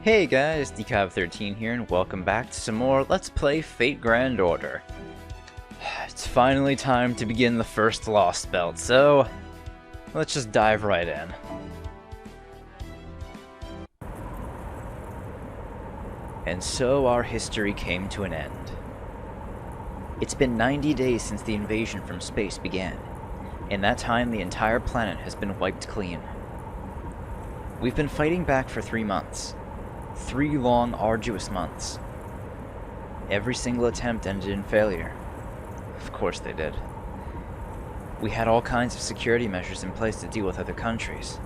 Hey guys, DCAV13 here, and welcome back to some more Let's Play Fate Grand Order. It's finally time to begin the first Lost Belt, so let's just dive right in. And so our history came to an end. It's been 90 days since the invasion from space began. In that time, the entire planet has been wiped clean. We've been fighting back for 3 months. 3 long, arduous months. Every single attempt ended in failure. Of course they did. We had all kinds of security measures in place to deal with other countries,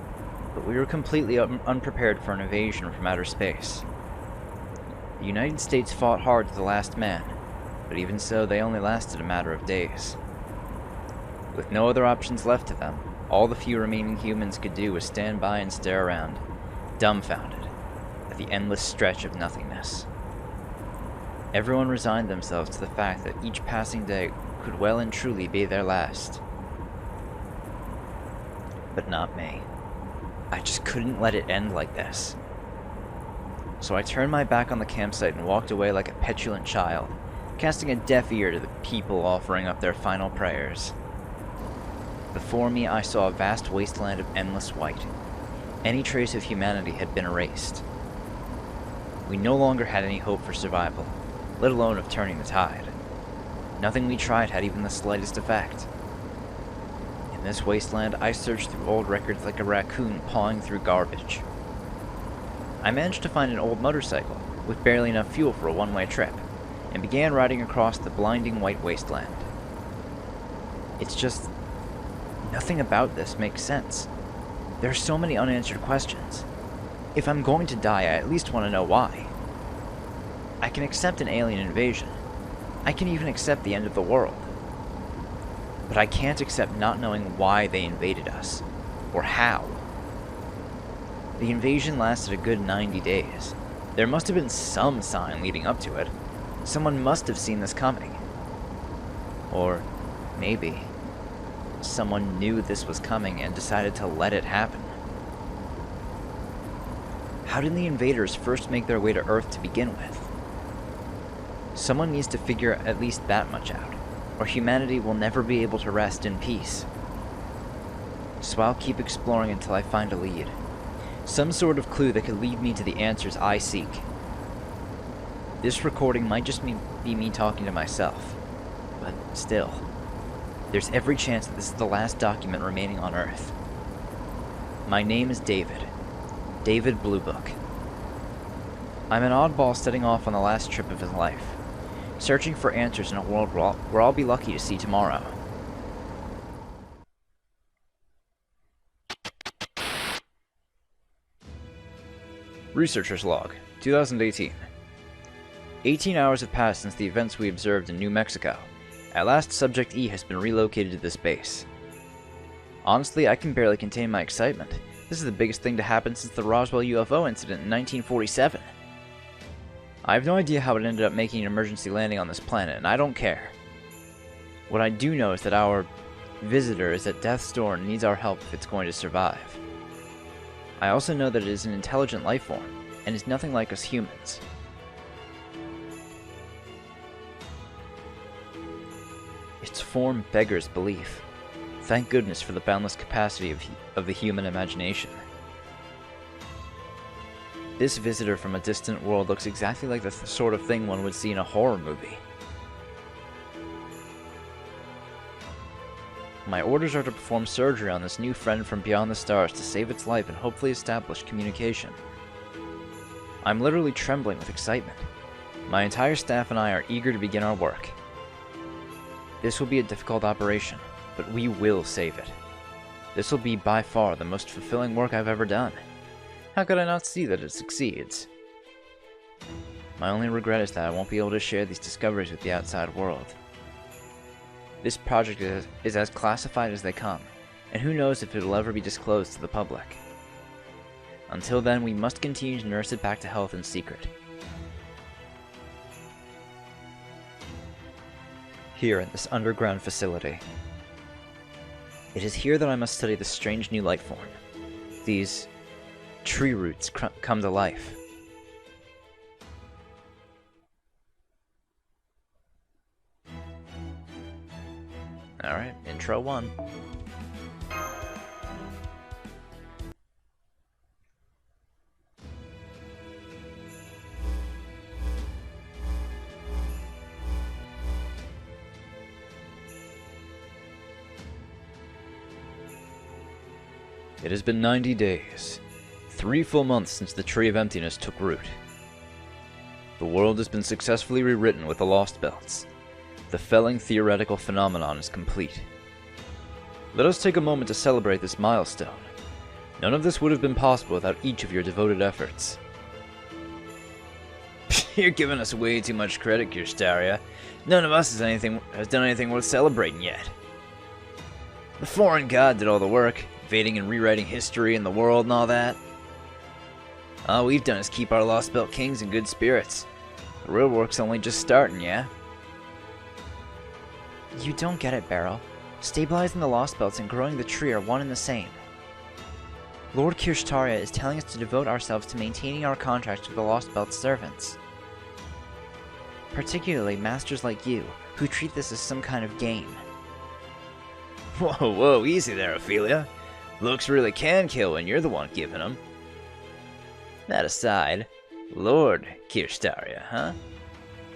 but we were completely unprepared for an invasion from outer space. The United States fought hard to the last man, but even so, they only lasted a matter of days. With no other options left to them, all the few remaining humans could do was stand by and stare around, dumbfounded at the endless stretch of nothingness. Everyone resigned themselves to the fact that each passing day could well and truly be their last. But not me. I just couldn't let it end like this. So I turned my back on the campsite and walked away like a petulant child, casting a deaf ear to the people offering up their final prayers. Before me, I saw a vast wasteland of endless white. Any trace of humanity had been erased. We no longer had any hope for survival, let alone of turning the tide. Nothing we tried had even the slightest effect. In this wasteland, I searched through old records like a raccoon pawing through garbage. I managed to find an old motorcycle, with barely enough fuel for a one-way trip, and began riding across the blinding white wasteland. It's just, nothing about this makes sense. There are so many unanswered questions. If I'm going to die, I at least want to know why. I can accept an alien invasion. I can even accept the end of the world. But I can't accept not knowing why they invaded us, or how. The invasion lasted a good 90 days. There must have been some sign leading up to it. Someone must have seen this coming. Or maybe someone knew this was coming and decided to let it happen. How did the invaders first make their way to Earth to begin with? Someone needs to figure at least that much out, or humanity will never be able to rest in peace. So I'll keep exploring until I find a lead. Some sort of clue that could lead me to the answers I seek. This recording might just be me talking to myself, but still, there's every chance that this is the last document remaining on Earth. My name is David Blue Book. I'm an oddball setting off on the last trip of his life, searching for answers in a world where I'll be lucky to see tomorrow. Researcher's Log, 2018. 18 hours have passed since the events we observed in New Mexico. At last, Subject E has been relocated to this base. Honestly, I can barely contain my excitement. This is the biggest thing to happen since the Roswell UFO incident in 1947. I have no idea how it ended up making an emergency landing on this planet, and I don't care. What I do know is that our visitor is at death's door and needs our help if it's going to survive. I also know that it is an intelligent life form, and is nothing like us humans. Its form beggars belief. Thank goodness for the boundless capacity of the human imagination. This visitor from a distant world looks exactly like the sort of thing one would see in a horror movie. My orders are to perform surgery on this new friend from beyond the stars to save its life and hopefully establish communication. I'm literally trembling with excitement. My entire staff and I are eager to begin our work. This will be a difficult operation, but we will save it. This will be by far the most fulfilling work I've ever done. How could I not see that it succeeds? My only regret is that I won't be able to share these discoveries with the outside world. This project is as classified as they come, and who knows if it will ever be disclosed to the public. Until then, we must continue to nurse it back to health in secret. Here in this underground facility. It is here that I must study this strange new life form. These tree roots come to life. Alright, intro 1. It has been 90 days. 3 full months since the Tree of Emptiness took root. The world has been successfully rewritten with the Lost Belts. The felling theoretical phenomenon is complete. Let us take a moment to celebrate this milestone. None of this would have been possible without each of your devoted efforts. You're giving us way too much credit, Kirstaria. None of us has done anything worth celebrating yet. The foreign god did all the work, invading and rewriting history and the world and all that. All we've done is keep our Lost Belt kings in good spirits. The real work's only just starting, yeah? You don't get it, Beryl. Stabilizing the Lost Belts and growing the tree are one and the same. Lord Kirstaria is telling us to devote ourselves to maintaining our contracts with the Lost Belt's servants. Particularly masters like you, who treat this as some kind of game. Whoa, easy there, Ophelia. Looks really can kill when you're the one giving them. That aside, Lord Kirstaria, huh?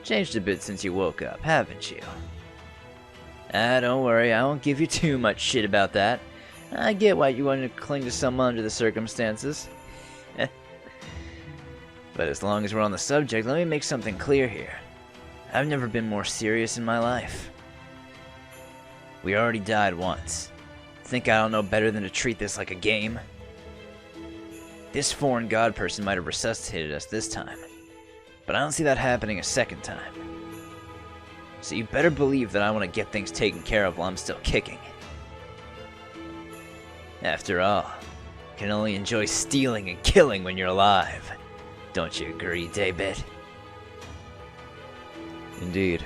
Changed a bit since you woke up, haven't you? Don't worry, I won't give you too much shit about that. I get why you wanted to cling to someone under the circumstances. But as long as we're on the subject, let me make something clear here. I've never been more serious in my life. We already died once. Think I don't know better than to treat this like a game? This foreign god person might have resuscitated us this time, but I don't see that happening a second time. So you better believe that I want to get things taken care of while I'm still kicking. After all, you can only enjoy stealing and killing when you're alive. Don't you agree, Daybit? Indeed.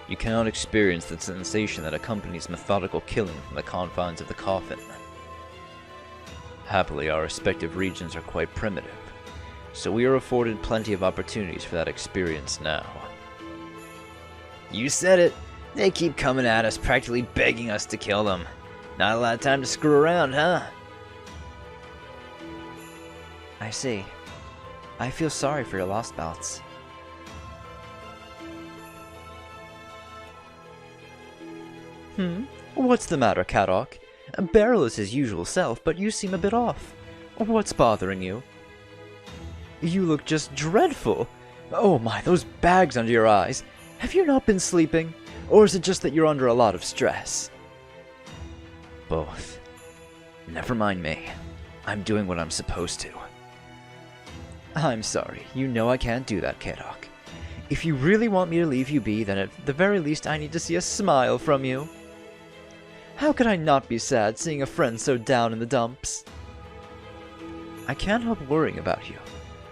You cannot experience the sensation that accompanies methodical killing from the confines of the coffin. Happily, our respective regions are quite primitive, so we are afforded plenty of opportunities for that experience now. You said it! They keep coming at us, practically begging us to kill them. Not a lot of time to screw around, huh? I see. I feel sorry for your Lost Belts. What's the matter, Kadok? Beryl is his usual self, but you seem a bit off. What's bothering you? You look just dreadful. Oh my, those bags under your eyes. Have you not been sleeping? Or is it just that you're under a lot of stress? Both. Never mind me. I'm doing what I'm supposed to. I'm sorry. You know I can't do that, Kadok. If you really want me to leave you be, then at the very least I need to see a smile from you. How could I not be sad seeing a friend so down in the dumps? I can't help worrying about you,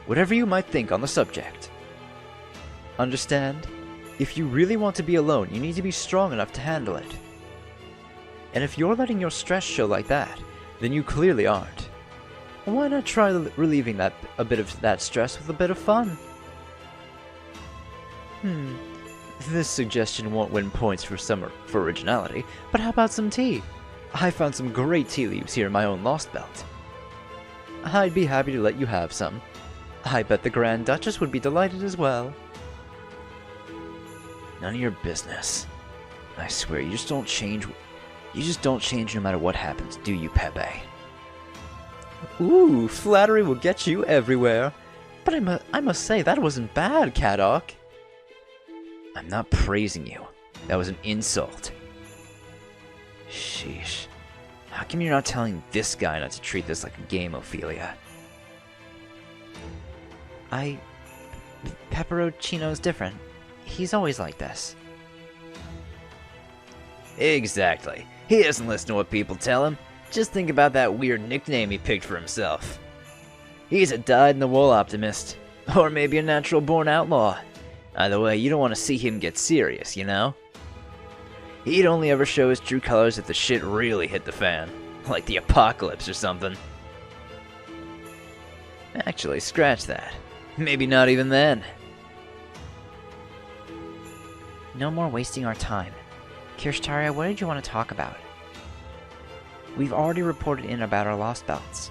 whatever you might think on the subject. Understand? If you really want to be alone, you need to be strong enough to handle it. And if you're letting your stress show like that, then you clearly aren't. Why not try relieving a bit of that stress with a bit of fun? This suggestion won't win points for originality, but how about some tea? I found some great tea leaves here in my own Lost Belt. I'd be happy to let you have some. I bet the Grand Duchess would be delighted as well. None of your business. I swear, you just don't change no matter what happens, do you, Pepe? Ooh, flattery will get you everywhere. But I must say, that wasn't bad, Kadok. I'm not praising you. That was an insult. Sheesh. How come you're not telling this guy not to treat this like a game, Ophelia? Pepperoncino's different. He's always like this. Exactly. He doesn't listen to what people tell him. Just think about that weird nickname he picked for himself. He's a dyed-in-the-wool optimist. Or maybe a natural-born outlaw. Either way, you don't want to see him get serious, you know? He'd only ever show his true colors if the shit really hit the fan. Like the apocalypse or something. Actually, scratch that. Maybe not even then. No more wasting our time. Kirshtaria, what did you want to talk about? We've already reported in about our lost belts.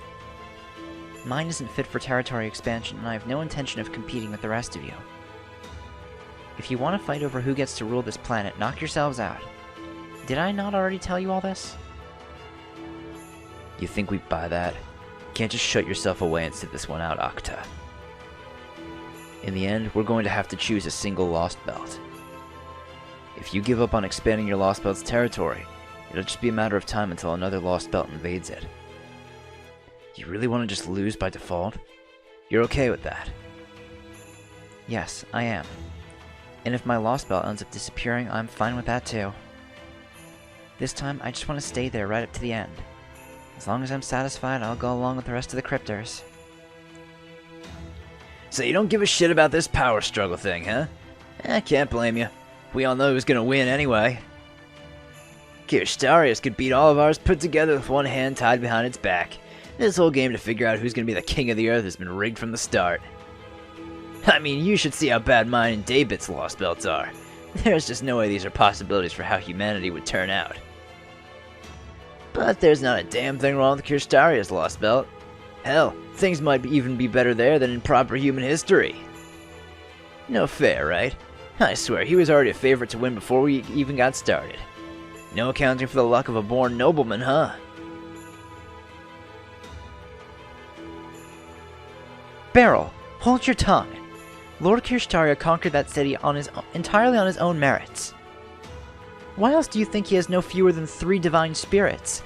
Mine isn't fit for territory expansion, and I have no intention of competing with the rest of you. If you want to fight over who gets to rule this planet, knock yourselves out. Did I not already tell you all this? You think we'd buy that? Can't just shut yourself away and sit this one out, Octa. In the end, we're going to have to choose a single lost belt. If you give up on expanding your lost belt's territory, it'll just be a matter of time until another lost belt invades it. You really want to just lose by default? You're okay with that? Yes, I am. And if my lost belt ends up disappearing, I'm fine with that too. This time, I just want to stay there right up to the end. As long as I'm satisfied, I'll go along with the rest of the cryptors. So you don't give a shit about this power struggle thing, huh? Can't blame you. We all know who's gonna win anyway. Kirstarius could beat all of ours put together with one hand tied behind its back. This whole game to figure out who's gonna be the king of the earth has been rigged from the start. I mean, you should see how bad mine and David's lost belts are. There's just no way these are possibilities for how humanity would turn out. But there's not a damn thing wrong with Kirstaria's lost belt. Hell, things might even be better there than in proper human history. No fair, right? I swear, he was already a favorite to win before we even got started. No accounting for the luck of a born nobleman, huh? Beryl, hold your tongue. Lord Kirshtaria conquered that city entirely on his own merits. Why else do you think he has no fewer than 3 divine spirits?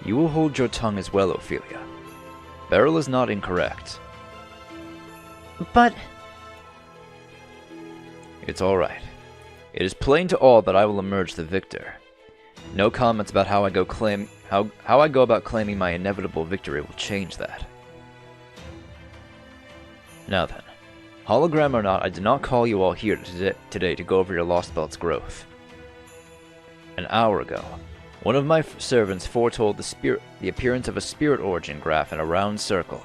You will hold your tongue as well, Ophelia. Beryl is not incorrect. But... It's alright. It is plain to all that I will emerge the victor. No comments about how I go about claiming my inevitable victory will change that. Now then, hologram or not, I did not call you all here today to go over your lost belt's growth. An hour ago, one of my servants foretold the appearance of a spirit origin graph in a round circle.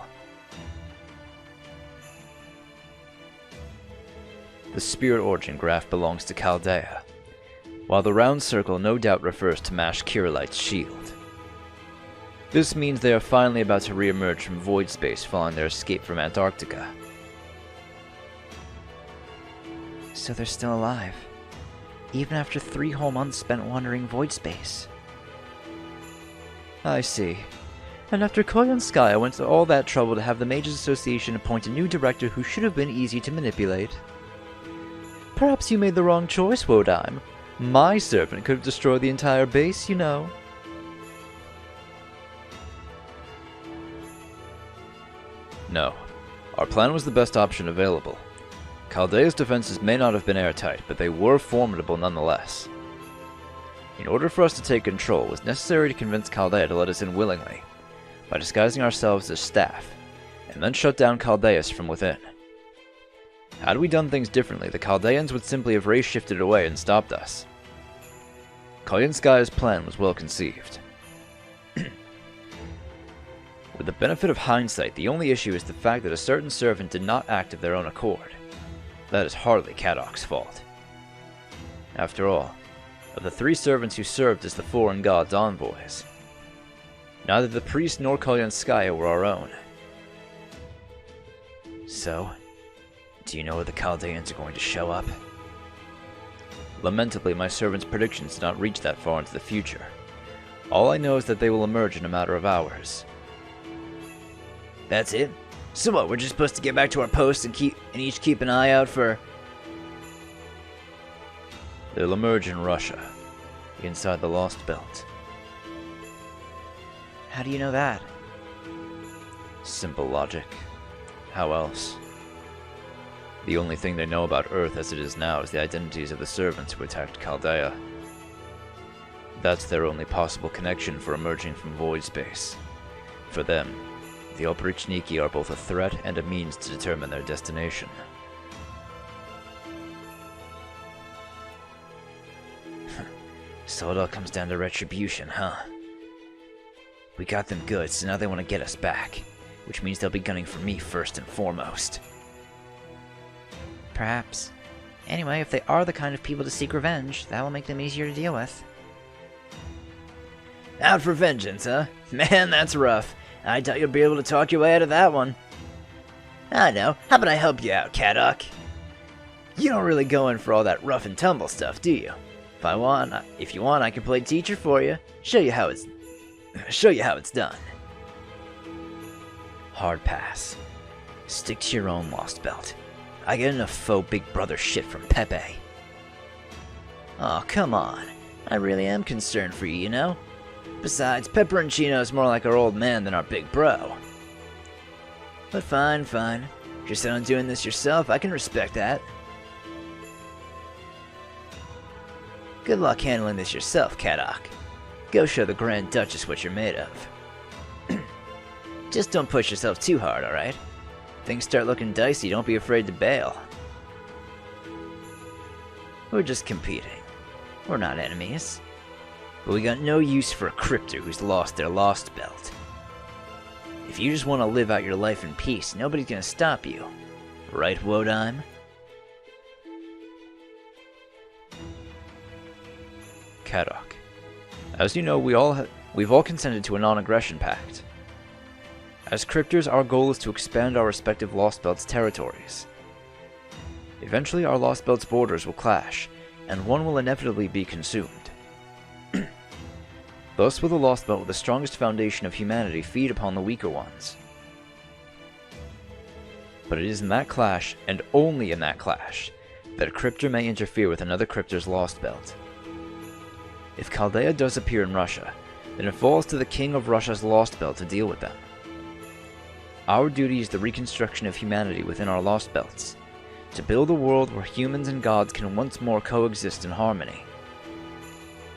The spirit origin graph belongs to Chaldea, while the round circle no doubt refers to Mash Kirillite's shield. This means they are finally about to re-emerge from void space following their escape from Antarctica. So they're still alive, even after 3 whole months spent wandering void space. I see. And after Koyanskaya went to all that trouble to have the Mages Association appoint a new director who should have been easy to manipulate. Perhaps you made the wrong choice, Wodime. My servant could have destroyed the entire base, you know. No. Our plan was the best option available. Chaldea's defenses may not have been airtight, but they were formidable nonetheless. In order for us to take control, it was necessary to convince Chaldea to let us in willingly, by disguising ourselves as staff, and then shut down Chaldeus from within. Had we done things differently, the Chaldeans would simply have race-shifted away and stopped us. Koyanskaya's plan was well conceived. With the benefit of hindsight, the only issue is the fact that a certain servant did not act of their own accord. That is hardly Kadok's fault. After all, of the 3 servants who served as the foreign gods' envoys, neither the priest nor Koyanskaya were our own. So, do you know where the Chaldeans are going to show up? Lamentably, my servant's predictions did not reach that far into the future. All I know is that they will emerge in a matter of hours. That's it? So what, we're just supposed to get back to our posts and each keep an eye out for... They'll emerge in Russia, inside the Lost Belt. How do you know that? Simple logic. How else? The only thing they know about Earth as it is now is the identities of the servants who attacked Chaldea. That's their only possible connection for emerging from void space. For them, the Oprichniki are both a threat and a means to determine their destination. So it all comes down to retribution, huh? We got them good, so now they want to get us back, which means they'll be gunning for me first and foremost. Perhaps. Anyway, if they are the kind of people to seek revenge, that will make them easier to deal with. Out for vengeance, huh? Man, that's rough. I doubt you'll be able to talk your way out of that one. I know. How about I help you out, Kadok? You don't really go in for all that rough and tumble stuff, do you? If you want, I can play teacher for you. Show you how it's done. Hard pass. Stick to your own lost belt. I get enough faux big brother shit from Pepe. Oh, come on. I really am concerned for you, you know? Besides, Pepperoncino's more like our old man than our big bro. But fine. If you're set on doing this yourself, I can respect that. Good luck handling this yourself, Kadok. Go show the Grand Duchess what you're made of. Just don't push yourself too hard, alright? Things start looking dicey, don't be afraid to bail. We're just competing. We're not enemies. But we got no use for a crypter who's lost their lost belt. If you just want to live out your life in peace, nobody's gonna stop you. Right, Wodime? Kadok. As you know, we've all consented to a non-aggression pact. As cryptors, our goal is to expand our respective Lost Belts' territories. Eventually, our Lost Belts' borders will clash, and one will inevitably be consumed. Thus will the Lost Belt with the strongest foundation of humanity feed upon the weaker ones. But it is in that clash, and only in that clash, that a cryptor may interfere with another cryptor's Lost Belt. If Chaldea does appear in Russia, then it falls to the King of Russia's Lost Belt to deal with them. Our duty is the reconstruction of humanity within our Lost Belts, to build a world where humans and gods can once more coexist in harmony.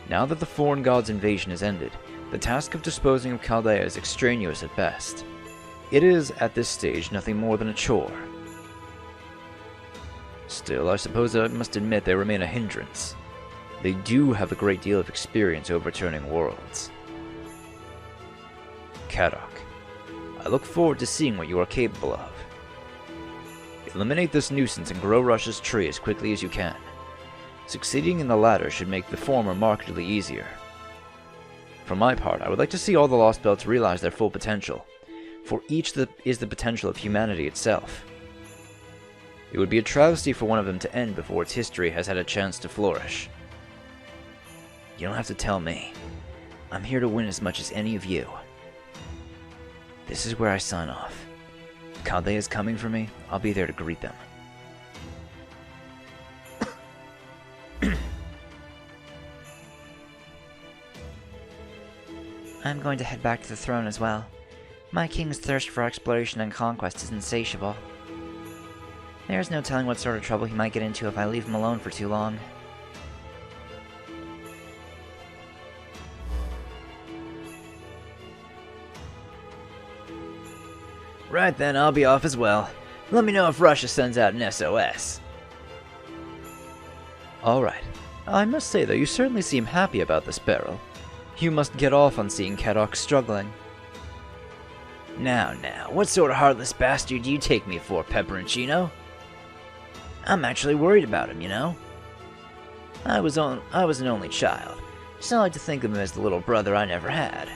Now that the foreign god's invasion is ended, the task of disposing of Chaldea is extraneous at best. It is, at this stage, nothing more than a chore. Still, I suppose I must admit they remain a hindrance. They do have a great deal of experience overturning worlds. Kadok, I look forward to seeing what you are capable of. Eliminate this nuisance and grow Russia's tree as quickly as you can. Succeeding in the latter should make the former markedly easier. For my part, I would like to see all the Lost Belts realize their full potential, for each is the potential of humanity itself. It would be a travesty for one of them to end before its history has had a chance to flourish. You don't have to tell me. I'm here to win as much as any of you. This is where I sign off. If Chaldea is coming for me, I'll be there to greet them. I'm going to head back to the throne as well. My king's thirst for exploration and conquest is insatiable. There's no telling what sort of trouble he might get into if I leave him alone for too long. Right then, I'll be off as well. Let me know if Russia sends out an SOS. Alright. I must say though, you certainly seem happy about this barrel. You must get off on seeing Kadok struggling. Now, what sort of heartless bastard do you take me for, Pepperoncino? I'm actually worried about him, you know? I was an only child, so I like to think of him as the little brother I never had.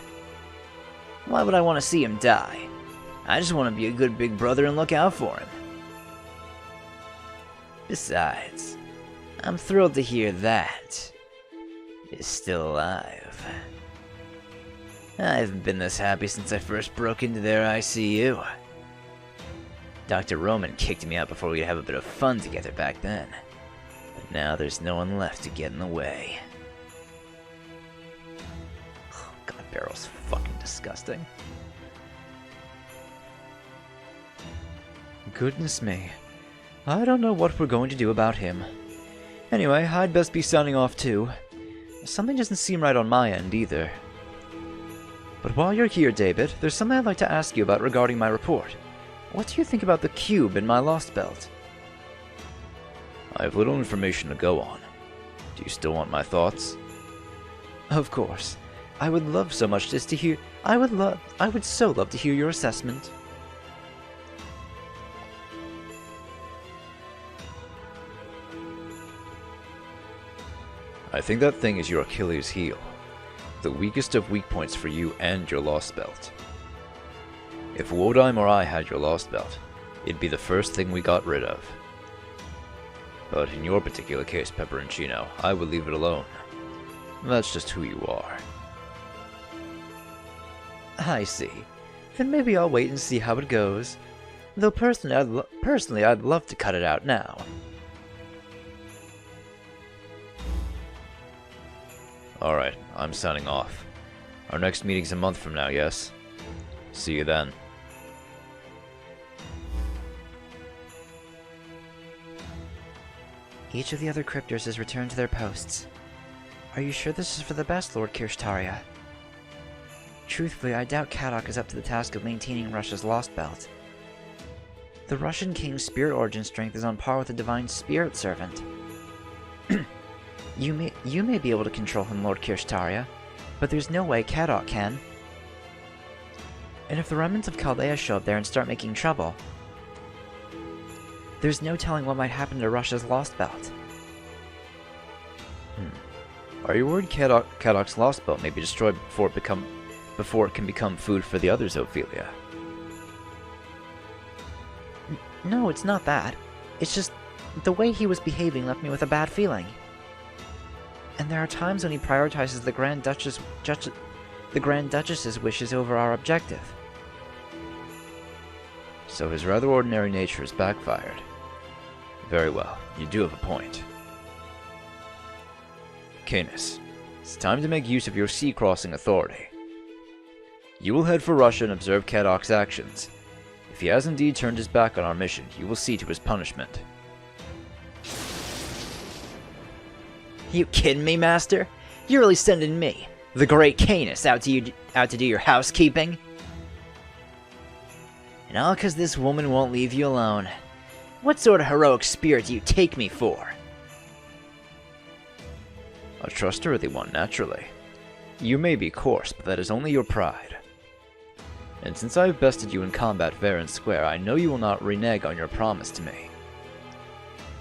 Why would I want to see him die? I just want to be a good big brother and look out for him. Besides, I'm thrilled to hear that is still alive. I haven't been this happy since I first broke into their ICU. Dr. Roman kicked me out before we could have a bit of fun together back then. But now there's no one left to get in the way. Oh, God, Barrel's fucking disgusting. Goodness me. I don't know what we're going to do about him. Anyway, I'd best be signing off too. Something doesn't seem right on my end either. But while you're here, David, there's something I'd like to ask you about regarding my report. What do you think about the cube in my Lost Belt? I have little information to go on. Do you still want my thoughts? Of course. I would love so much just to hear... I would so love to hear your assessment. I think that thing is your Achilles heel. The weakest of weak points for you and your Lost Belt. If Wodheim or I had your Lost Belt, it'd be the first thing we got rid of. But in your particular case, Pepperoncino, I would leave it alone. That's just who you are. I see. Then maybe I'll wait and see how it goes. Though personally, I'd love to cut it out now. Alright, I'm signing off. Our next meeting's a month from now, yes? See you then. Each of the other cryptors has returned to their posts. Are you sure this is for the best, Lord Kirshtaria? Truthfully, I doubt Kadok is up to the task of maintaining Russia's Lost Belt. The Russian King's spirit origin strength is on par with the Divine Spirit Servant. You may be able to control him, Lord Kirshtaria, but there's no way Kadok can. And if the remnants of Chaldea show up there and start making trouble, there's no telling what might happen to Russia's Lost Belt. Are you worried Kadok's Lost Belt may be destroyed before it can become food for the others, Ophelia? No, it's not that. It's just the way he was behaving left me with a bad feeling. And there are times when he prioritizes the Grand Duchess's wishes over our objective. So his rather ordinary nature has backfired. Very well, you do have a point. Canis, it's time to make use of your sea-crossing authority. You will head for Russia and observe Kadok's actions. If he has indeed turned his back on our mission, you will see to his punishment. You kidding me, Master? You're really sending me, the great Canis, out to do your housekeeping? And all 'cause this woman won't leave you alone. What sort of heroic spirit do you take me for? A trustworthy one, naturally. You may be coarse, but that is only your pride. And since I have bested you in combat fair and square, I know you will not renege on your promise to me.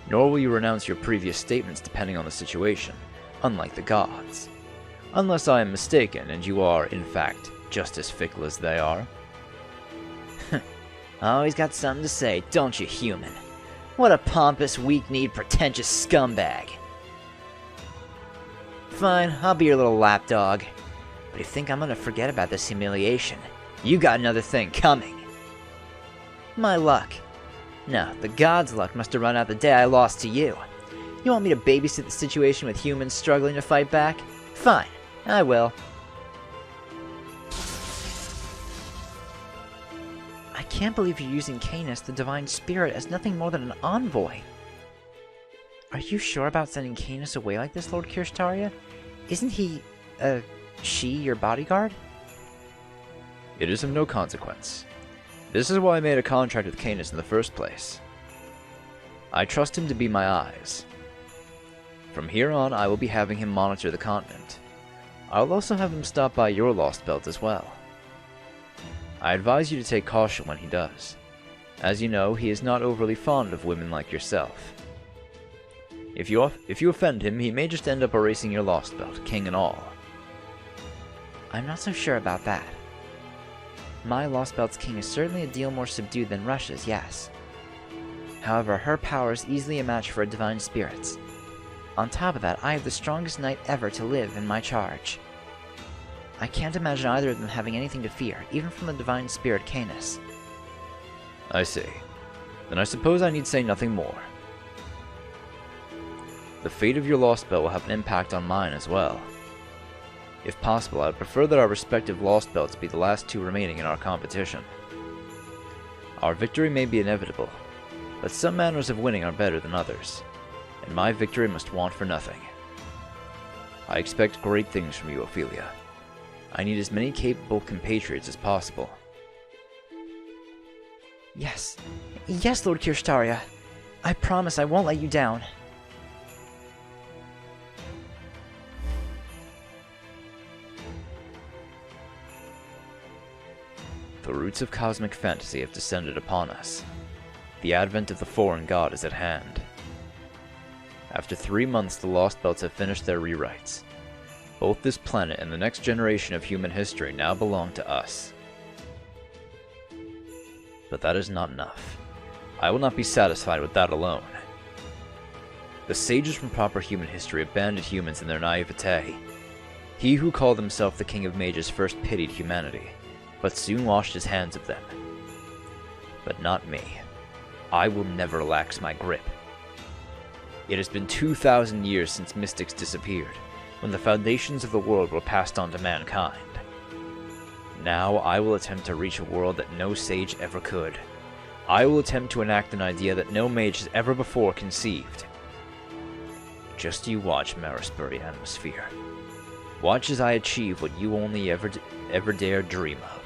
Nor will you renounce your previous statements depending on the situation, unlike the gods. Unless I am mistaken, and you are, in fact, just as fickle as they are. Always got something to say, don't you, human? What a pompous, weak-kneed, pretentious scumbag. Fine, I'll be your little lapdog. But you think I'm gonna forget about this humiliation? You got another thing coming. My luck. No, the gods' luck must have run out the day I lost to you. You want me to babysit the situation with humans struggling to fight back? Fine, I will. I can't believe you're using Canis, the Divine Spirit, as nothing more than an envoy. Are you sure about sending Canis away like this, Lord Kirshtaria? Isn't he, she, your bodyguard? It is of no consequence. This is why I made a contract with Canis in the first place. I trust him to be my eyes. From here on, I will be having him monitor the continent. I'll also have him stop by your Lost Belt as well. I advise you to take caution when he does. As you know, he is not overly fond of women like yourself. If you offend him, he may just end up erasing your Lost Belt, king and all. I'm not so sure about that. My Lost Belt's king is certainly a deal more subdued than Russia's, yes. However, her power is easily a match for a Divine Spirit's. On top of that, I have the strongest knight ever to live in my charge. I can't imagine either of them having anything to fear, even from the Divine Spirit Canis. I see. Then I suppose I need say nothing more. The fate of your Lost Belt will have an impact on mine as well. If possible, I would prefer that our respective Lost Belts be the last two remaining in our competition. Our victory may be inevitable, but some manners of winning are better than others, and my victory must want for nothing. I expect great things from you, Ophelia. I need as many capable compatriots as possible. Yes. Yes, Lord Kirshtaria. I promise I won't let you down. The roots of cosmic fantasy have descended upon us. The advent of the foreign god is at hand. After 3 months, the Lost Belts have finished their rewrites. Both this planet and the next generation of human history now belong to us. But that is not enough. I will not be satisfied with that alone. The sages from proper human history abandoned humans in their naivete. He who called himself the King of Mages first pitied humanity, but soon washed his hands of them. But not me. I will never relax my grip. It has been 2,000 years since mystics disappeared, when the foundations of the world were passed on to mankind. Now I will attempt to reach a world that no sage ever could. I will attempt to enact an idea that no mage has ever before conceived. Just you watch, Marisbury Atmosphere. Watch as I achieve what you only ever dare dream of.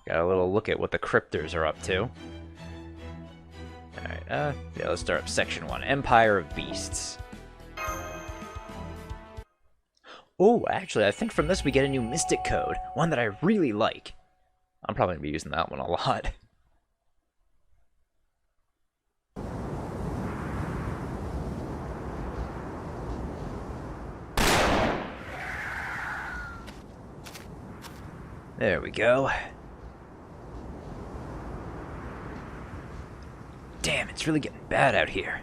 Got a little look at what the cryptors are up to. Alright, yeah, let's start up section 1. Empire of Beasts. Oh, actually, I think from this we get a new mystic code. One that I really like. I'm probably going to be using that one a lot. There we go. Damn, it's really getting bad out here.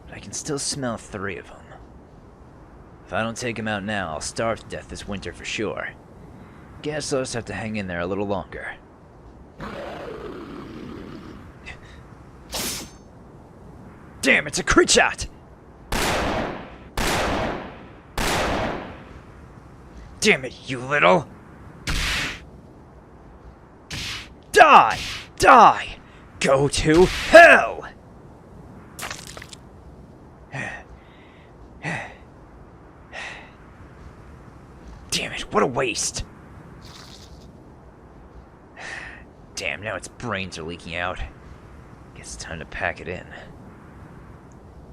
But I can still smell 3 of them. If I don't take them out now, I'll starve to death this winter for sure. Guess I'll just have to hang in there a little longer. Damn, it's a crit shot! Damn it, you little! Die! Die! Go to hell! Damn it, what a waste! Damn, now its brains are leaking out. Guess it's time to pack it in.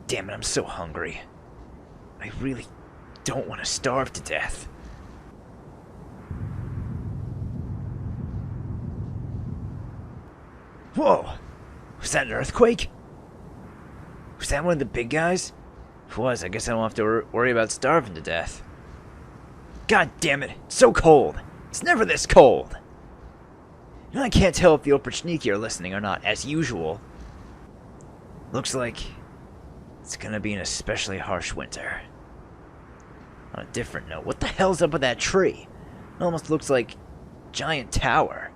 Damn it, I'm so hungry. I really don't want to starve to death. Whoa! Was that an earthquake? Was that one of the big guys? If it was, I guess I don't have to worry about starving to death. God damn it, it's so cold! It's never this cold! You know, I can't tell if the Oprichniki are listening or not, as usual. Looks like it's gonna be an especially harsh winter. On a different note, what the hell's up with that tree? It almost looks like a giant tower.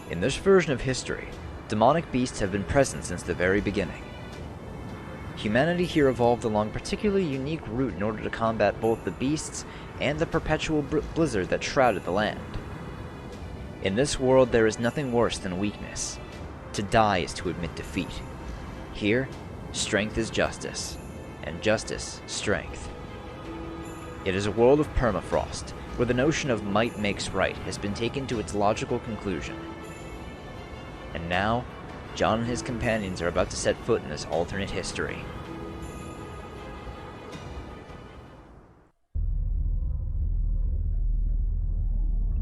In this version of history, demonic beasts have been present since the very beginning. Humanity here evolved along a particularly unique route in order to combat both the beasts and the perpetual blizzard that shrouded the land. In this world, there is nothing worse than weakness. To die is to admit defeat. Here, strength is justice, and justice, strength. It is a world of permafrost, where the notion of might makes right has been taken to its logical conclusion. And now, John and his companions are about to set foot in this alternate history.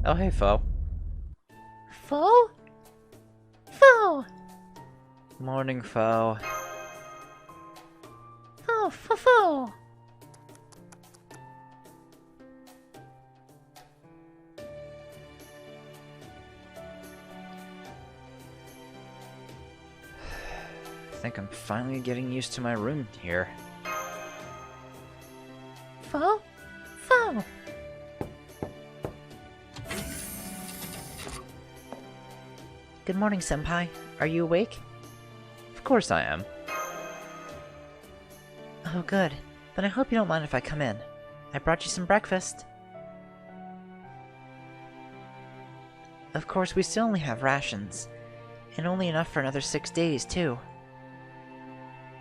Oh, hey, Foe. Foe? Foe! Morning, Foe. Foe, foe, foe! I think I'm finally getting used to my room here. Foe? Foe! Good morning, Senpai. Are you awake? Of course I am. Oh, good. Then I hope you don't mind if I come in. I brought you some breakfast. Of course, we still only have rations. And only enough for another 6 days, too.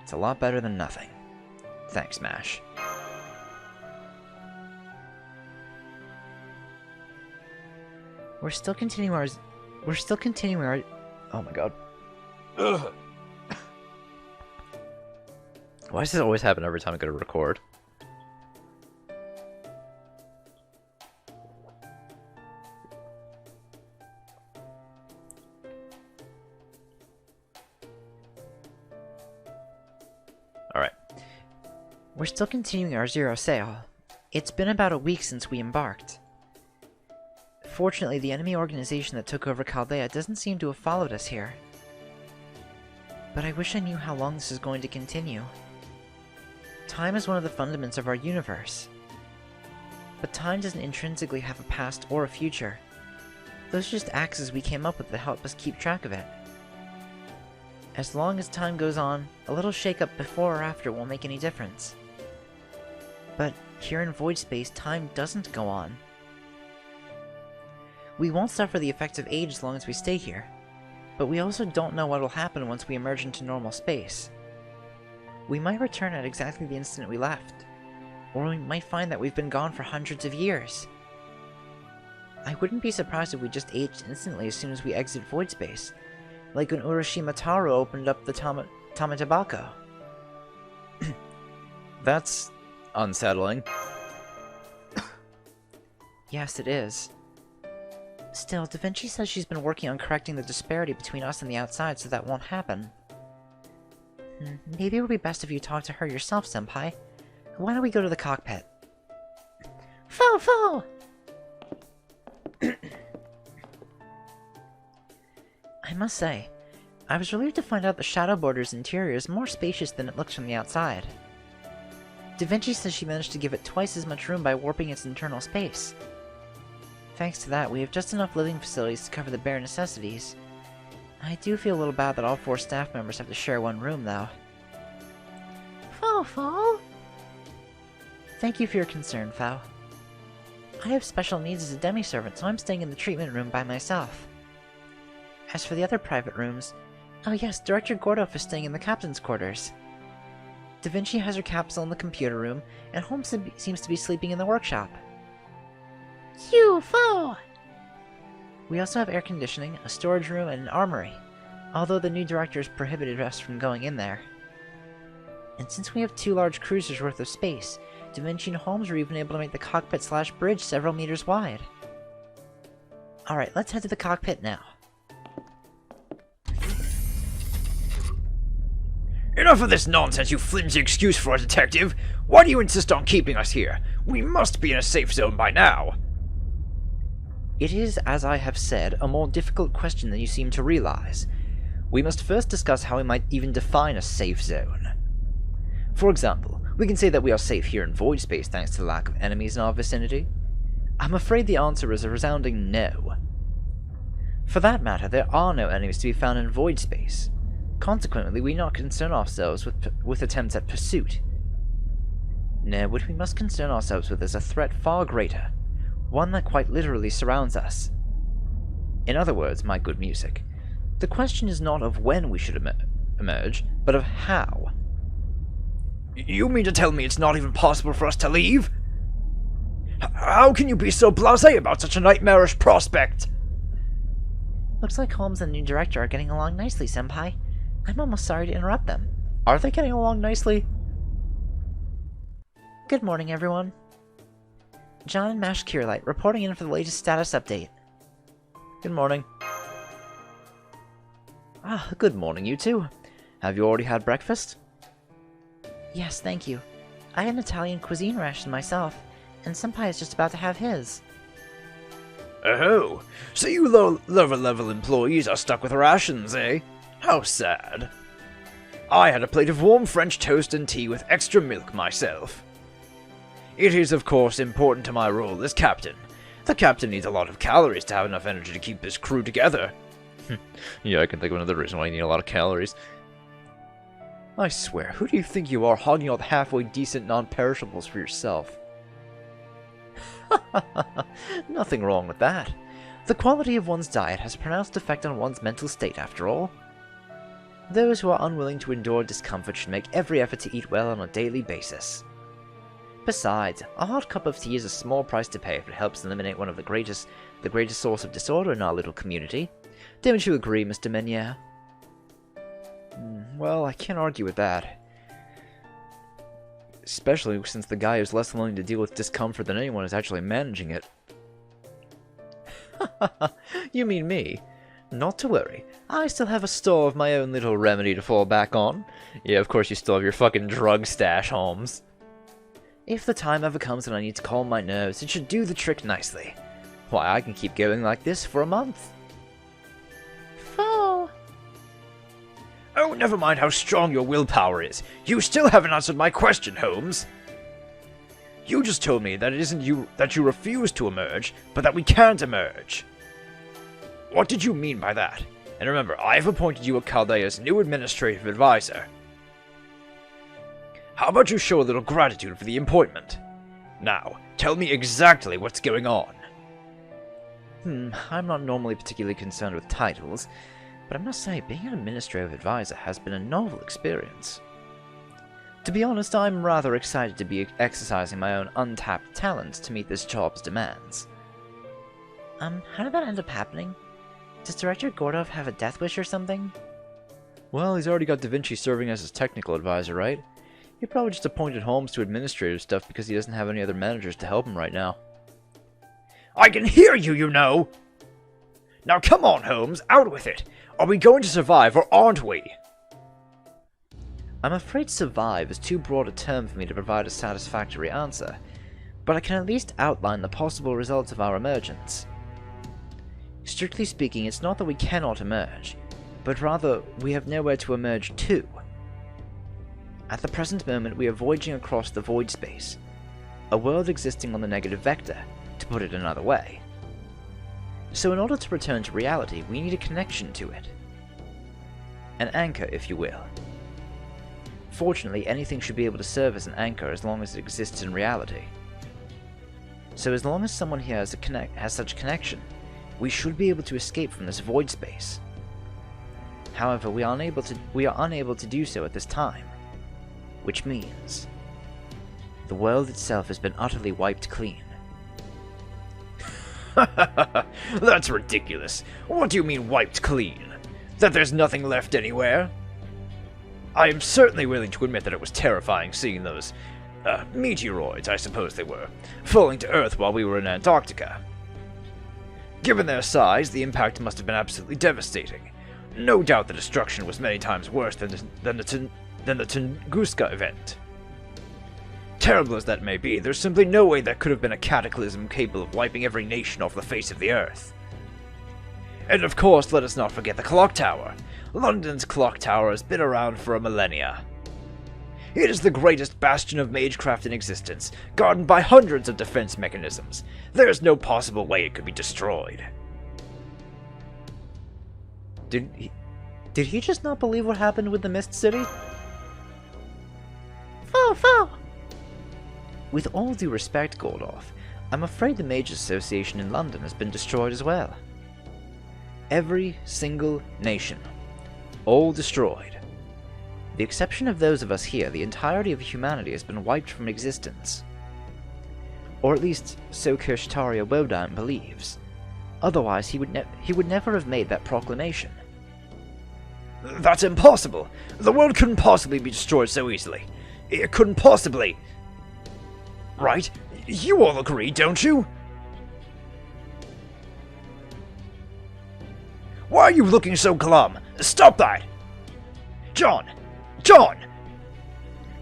It's a lot better than nothing. Thanks, Mash. We're still continuing our... Oh my god. Ugh. Why does this always happen every time I go to record? Alright. We're still continuing our zero sale. It's been about a week since we embarked. Fortunately, the enemy organization that took over Chaldea doesn't seem to have followed us here. But I wish I knew how long this is going to continue. Time is one of the fundaments of our universe. But time doesn't intrinsically have a past or a future. Those are just axes we came up with to help us keep track of it. As long as time goes on, a little shake-up before or after won't make any difference. But here in void space, time doesn't go on. We won't suffer the effects of age as long as we stay here, but we also don't know what will happen once we emerge into normal space. We might return at exactly the instant we left, or we might find that we've been gone for hundreds of years. I wouldn't be surprised if we just aged instantly as soon as we exit void space, like when Urashima Taro opened up the Tamatabako. That's unsettling. Yes, it is. Still, Da Vinci says she's been working on correcting the disparity between us and the outside so that won't happen. Maybe it would be best if you talk to her yourself, Senpai. Why don't we go to the cockpit? Fo! I must say, I was relieved to find out the Shadow Border's interior is more spacious than it looks from the outside. Da Vinci says she managed to give it twice as much room by warping its internal space. Thanks to that, we have just enough living facilities to cover the bare necessities. I do feel a little bad that all 4 staff members have to share one room, though. Fo! Thank you for your concern, Fao. I have special needs as a demi-servant, so I'm staying in the treatment room by myself. As for the other private rooms... Oh yes, Director Gordoff is staying in the captain's quarters. Da Vinci has her capsule in the computer room, and Holmes seems to be sleeping in the workshop. Fo! We also have air conditioning, a storage room, and an armory, although the new directors prohibited us from going in there. And since we have 2 large cruisers worth of space, Da Vinci and Holmes were even able to make the cockpit/bridge several meters wide. Alright, let's head to the cockpit now. Enough of this nonsense, you flimsy excuse for a detective! Why do you insist on keeping us here? We must be in a safe zone by now! It is, as I have said, a more difficult question than you seem to realize. We must first discuss how we might even define a safe zone. For example, we can say that we are safe here in void space thanks to the lack of enemies in our vicinity. I'm afraid the answer is a resounding no. For that matter, there are no enemies to be found in void space. Consequently, we not concern ourselves with attempts at pursuit. No, what we must concern ourselves with is a threat far greater, one that quite literally surrounds us. In other words, my good music, the question is not of when we should emerge, but of how. You mean to tell me it's not even possible for us to leave? How can you be so blasé about such a nightmarish prospect? Looks like Holmes and the new director are getting along nicely, Senpai. I'm almost sorry to interrupt them. Are they getting along nicely? Good morning, everyone. John and Mash Kirlight reporting in for the latest status update. Good morning. Ah, good morning, you two. Have you already had breakfast? Yes, thank you. I had an Italian cuisine ration myself, and Senpai is just about to have his. Oh, so you lower-level employees are stuck with rations, eh? How sad. I had a plate of warm French toast and tea with extra milk myself. It is, of course, important to my role as captain. The captain needs a lot of calories to have enough energy to keep this crew together. Yeah, I can think of another reason why you need a lot of calories. I swear, who do you think you are hogging all the halfway decent non-perishables for yourself? Nothing wrong with that. The quality of one's diet has a pronounced effect on one's mental state, after all. Those who are unwilling to endure discomfort should make every effort to eat well on a daily basis. Besides, a hot cup of tea is a small price to pay if it helps eliminate one of the greatest source of disorder in our little community. Don't you agree, Mr. Meniere? Well, I can't argue with that. Especially since the guy who's less willing to deal with discomfort than anyone is actually managing it. You mean me? Not to worry. I still have a store of my own little remedy to fall back on. Yeah, of course you still have your fucking drug stash, Holmes. If the time ever comes when I need to calm my nerves, it should do the trick nicely. Why, I can keep going like this for a month. Oh. Oh, never mind how strong your willpower is. You still haven't answered my question, Holmes. You just told me that it isn't you that you refuse to emerge, but that we can't emerge. What did you mean by that? And remember, I have appointed you a Chaldea's new administrative advisor. How about you show a little gratitude for the appointment? Now, tell me exactly what's going on. I'm not normally particularly concerned with titles, but I must say, being an administrative advisor has been a novel experience. To be honest, I'm rather excited to be exercising my own untapped talents to meet this job's demands. How did that end up happening? Does Director Gordov have a death wish or something? Well, he's already got Da Vinci serving as his technical advisor, right? He probably just appointed Holmes to administrative stuff because he doesn't have any other managers to help him right now. I can hear you, you know! Now come on, Holmes, out with it! Are we going to survive or aren't we? I'm afraid survive is too broad a term for me to provide a satisfactory answer, but I can at least outline the possible results of our emergence. Strictly speaking, it's not that we cannot emerge, but rather we have nowhere to emerge to. At the present moment we are voyaging across the void space, a world existing on the negative vector, to put it another way. So in order to return to reality, we need a connection to it. An anchor, if you will. Fortunately, anything should be able to serve as an anchor as long as it exists in reality. So as long as someone here has such a connection, we should be able to escape from this void space. However, we are unable to do so at this time, which means the world itself has been utterly wiped clean. That's ridiculous. What do you mean wiped clean? That there's nothing left anywhere? I am certainly willing to admit that it was terrifying seeing those, meteoroids, I suppose they were, falling to Earth while we were in Antarctica. Given their size, the impact must have been absolutely devastating. No doubt the destruction was many times worse than the Tunguska event. Terrible as that may be, there's simply no way that could have been a cataclysm capable of wiping every nation off the face of the Earth. And of course, let us not forget the clock tower. London's clock tower has been around for a millennia. It is the greatest bastion of magecraft in existence, guarded by hundreds of defense mechanisms. There is no possible way it could be destroyed. Did he just not believe what happened with the Mist City? Fo! With all due respect, Gordov, I'm afraid the Mages Association in London has been destroyed as well. Every single nation. All destroyed. The exception of those of us here, the entirety of humanity has been wiped from existence. Or at least, so Kirshtaria Wodan believes. Otherwise, he would never have made that proclamation. That's impossible! The world couldn't possibly be destroyed so easily. It couldn't possibly... Right? You all agree, don't you? Why are you looking so glum? Stop that! John! John!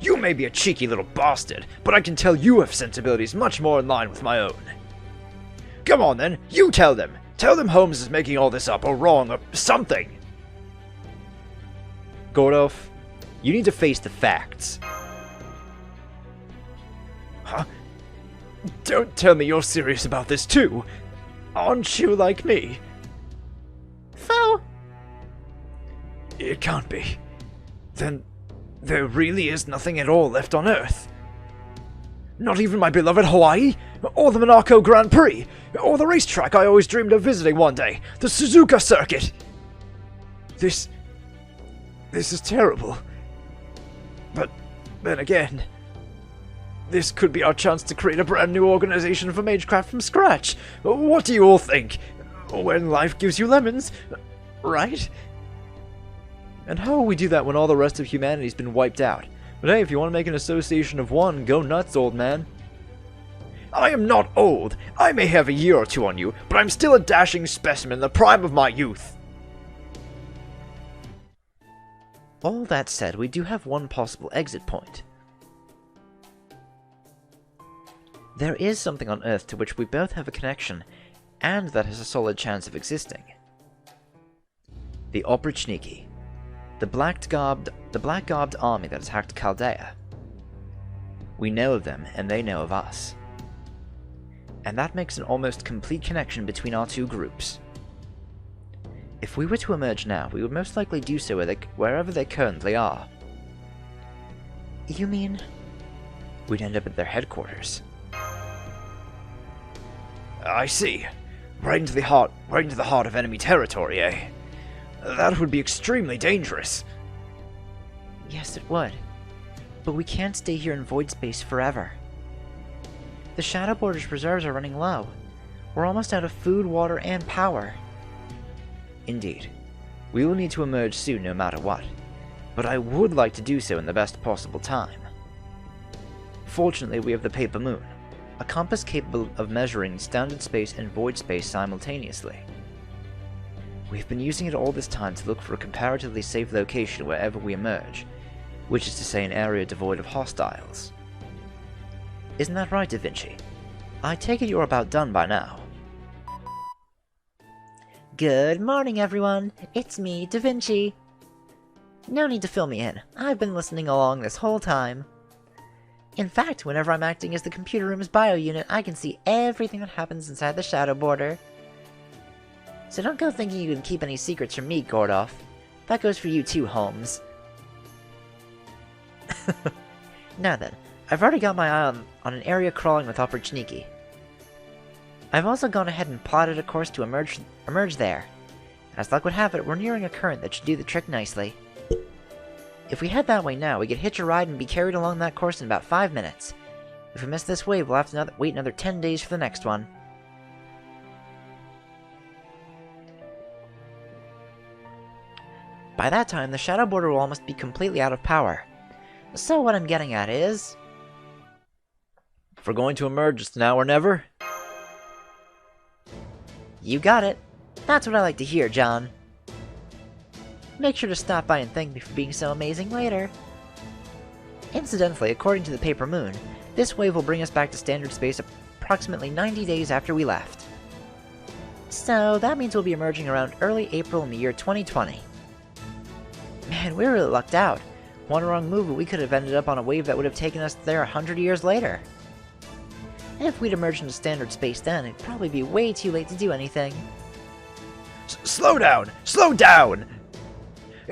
You may be a cheeky little bastard, but I can tell you have sensibilities much more in line with my own. Come on then, you tell them! Tell them Holmes is making all this up, or wrong, or something! Gordov, you need to face the facts. Huh? Don't tell me you're serious about this too! Aren't you like me? Fo! It can't be. Then there really is nothing at all left on Earth. Not even my beloved Hawaii? Or the Monaco Grand Prix? Or the racetrack I always dreamed of visiting one day? The Suzuka Circuit? This is terrible. But then again, this could be our chance to create a brand new organization for Magecraft from scratch. What do you all think? When life gives you lemons, right? And how will we do that when all the rest of humanity's been wiped out? But hey, if you want to make an association of one, go nuts, old man. I am not old. I may have a year or two on you, but I'm still a dashing specimen in the prime of my youth. All that said, we do have one possible exit point. There is something on Earth to which we both have a connection, and that has a solid chance of existing. The Oprichniki. The black-garbed army that attacked Chaldea. We know of them, and they know of us. And that makes an almost complete connection between our two groups. If we were to emerge now, we would most likely do so wherever they currently are. You mean? We'd end up at their headquarters. I see. Right into the heart of enemy territory, eh? That would be extremely dangerous. Yes, it would. But we can't stay here in void space forever. The Shadow Border's reserves are running low. We're almost out of food, water, and power. Indeed. We will need to emerge soon no matter what. But I would like to do so in the best possible time. Fortunately, we have the Paper Moon, a compass capable of measuring standard space and void space simultaneously. We've been using it all this time to look for a comparatively safe location wherever we emerge, which is to say an area devoid of hostiles. Isn't that right, Da Vinci? I take it you're about done by now. Good morning, everyone. It's me, Da Vinci. No need to fill me in. I've been listening along this whole time. In fact, whenever I'm acting as the computer room's bio unit, I can see everything that happens inside the Shadow Border. So don't go thinking you can keep any secrets from me, Gordoff. That goes for you too, Holmes. Now then, I've already got my eye on an area crawling with Oprichniki. I've also gone ahead and plotted a course to emerge there. As luck would have it, we're nearing a current that should do the trick nicely. If we head that way now, we could hitch a ride and be carried along that course in about 5 minutes. If we miss this wave, we'll have to wait another 10 days for the next one. By that time, the Shadow Border will almost be completely out of power. So what I'm getting at is... If we're going to emerge, it's now or never? You got it. That's what I like to hear, John. Make sure to stop by and thank me for being so amazing later. Incidentally, according to the Paper Moon, this wave will bring us back to standard space approximately 90 days after we left. So that means we'll be emerging around early April in the year 2020. Man, we really lucked out. One wrong move and we could have ended up on a wave that would have taken us there 100 years later. And if we'd emerged into standard space then, it'd probably be way too late to do anything. Slow down! Slow down!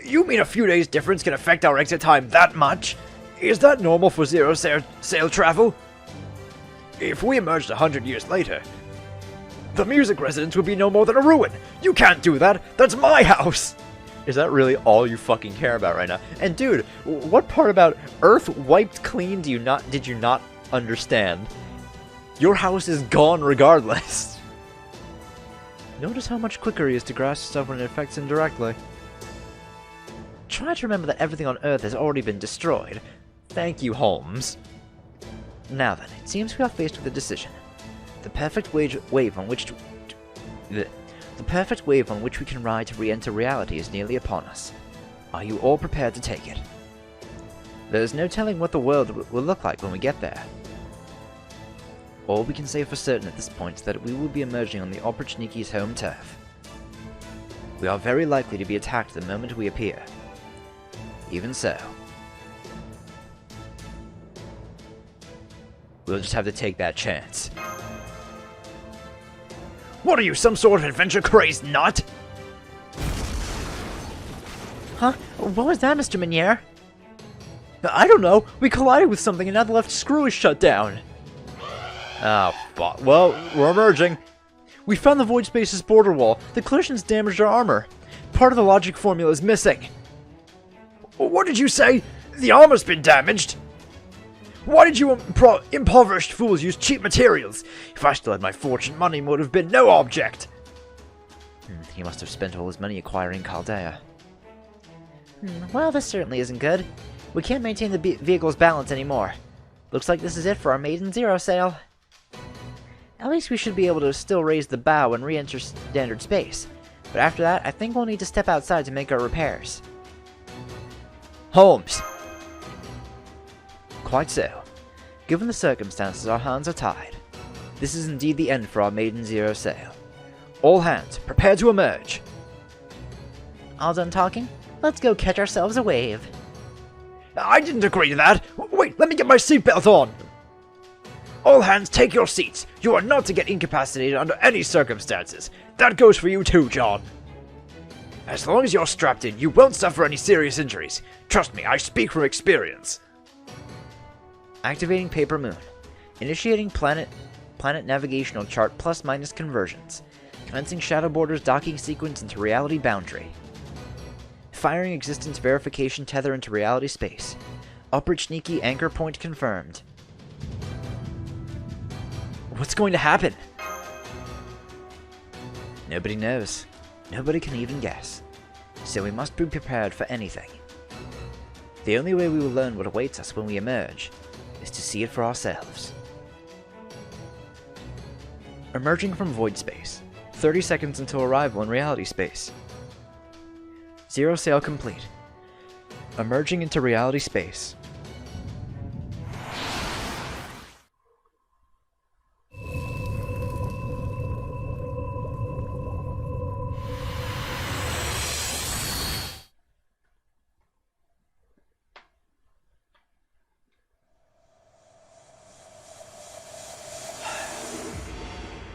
You mean a few days difference can affect our exit time that much? Is that normal for zero sail travel? If we emerged 100 years later, the music residence would be no more than a ruin. You can't do that. That's my house. Is that really all you fucking care about right now? And dude, what part about Earth wiped clean did you not understand? Your house is gone regardless. Notice how much quicker he is to grasp stuff when it affects him directly. Try to remember that everything on Earth has already been destroyed. Thank you, Holmes. Now then, it seems we are faced with a decision. The perfect wave on which we can ride to re-enter reality is nearly upon us. Are you all prepared to take it? There is no telling what the world will look like when we get there. All we can say for certain at this point is that we will be emerging on the Oprichniki's home turf. We are very likely to be attacked the moment we appear. Even so, we'll just have to take that chance. What are you, some sort of adventure-crazed nut? Huh? What was that, Mr. Minier? I don't know. We collided with something and now the left screw is shut down. Oh, fuck. Well, we're emerging. We found the void space's border wall. The collisions damaged our armor. Part of the logic formula is missing. What did you say? The armor's been damaged? Why did you impoverished fools use cheap materials? If I still had my fortune, money would have been no object. He must have spent all his money acquiring Chaldea. Well, this certainly isn't good. We can't maintain the vehicle's balance anymore. Looks like this is it for our maiden zero sail. At least we should be able to still raise the bow and re-enter standard space. But after that, I think we'll need to step outside to make our repairs. Holmes! Quite so. Given the circumstances, our hands are tied. This is indeed the end for our maiden zero sail. All hands, prepare to emerge! All done talking? Let's go catch ourselves a wave. I didn't agree to that. Wait, let me get my seatbelt on. All hands, take your seats. You are not to get incapacitated under any circumstances. That goes for you too, John. As long as you're strapped in, you won't suffer any serious injuries. Trust me, I speak from experience. Activating Paper Moon. Initiating planet navigational chart ± conversions. Commencing Shadow Border's docking sequence into reality boundary. Firing existence verification tether into reality space. Upward sneaky anchor point confirmed. What's going to happen? Nobody knows. Nobody can even guess. So we must be prepared for anything. The only way we will learn what awaits us when we emerge is to see it for ourselves. Emerging from void space. 30 seconds until arrival in reality space. Zero sail complete. Emerging into reality space.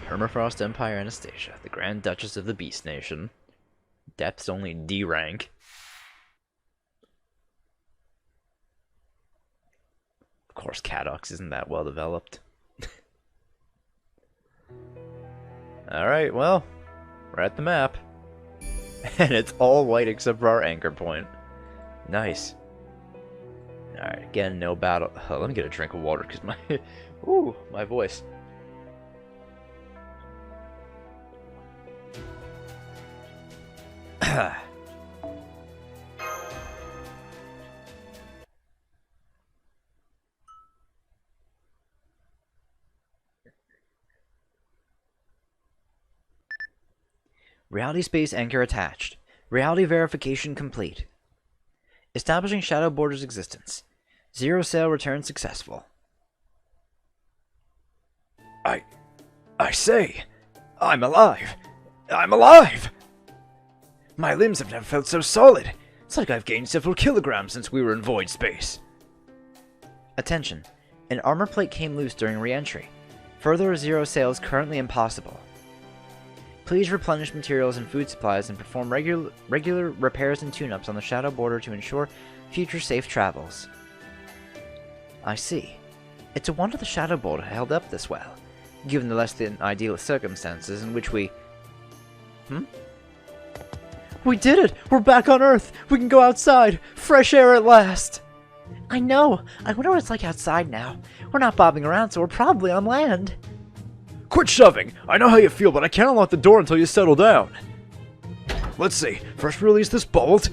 Permafrost Empire Anastasia, the Grand Duchess of the Beast Nation. Depth's only D rank. Of course, Cadox isn't that well developed. Alright, well, we're at the map. And it's all white except for our anchor point. Nice. Alright, again, no battle. Oh, let me get a drink of water because my. Ooh, my voice. Reality space anchor attached. Reality verification complete. Establishing Shadow Border's existence. Zero sail return successful. I say, I'm alive. I'm alive! My limbs have never felt so solid. It's like I've gained several kilograms since we were in void space. Attention. An armor plate came loose during re-entry. Further zero sail is currently impossible. Please replenish materials and food supplies and perform regular repairs and tune-ups on the Shadow Border to ensure future safe travels. I see. It's a wonder the Shadow Border held up this well, given the less than ideal circumstances in which we... We did it! We're back on Earth! We can go outside! Fresh air at last! I know! I wonder what it's like outside now. We're not bobbing around, so we're probably on land. Quit shoving! I know how you feel, but I can't unlock the door until you settle down. Let's see. First release this bolt.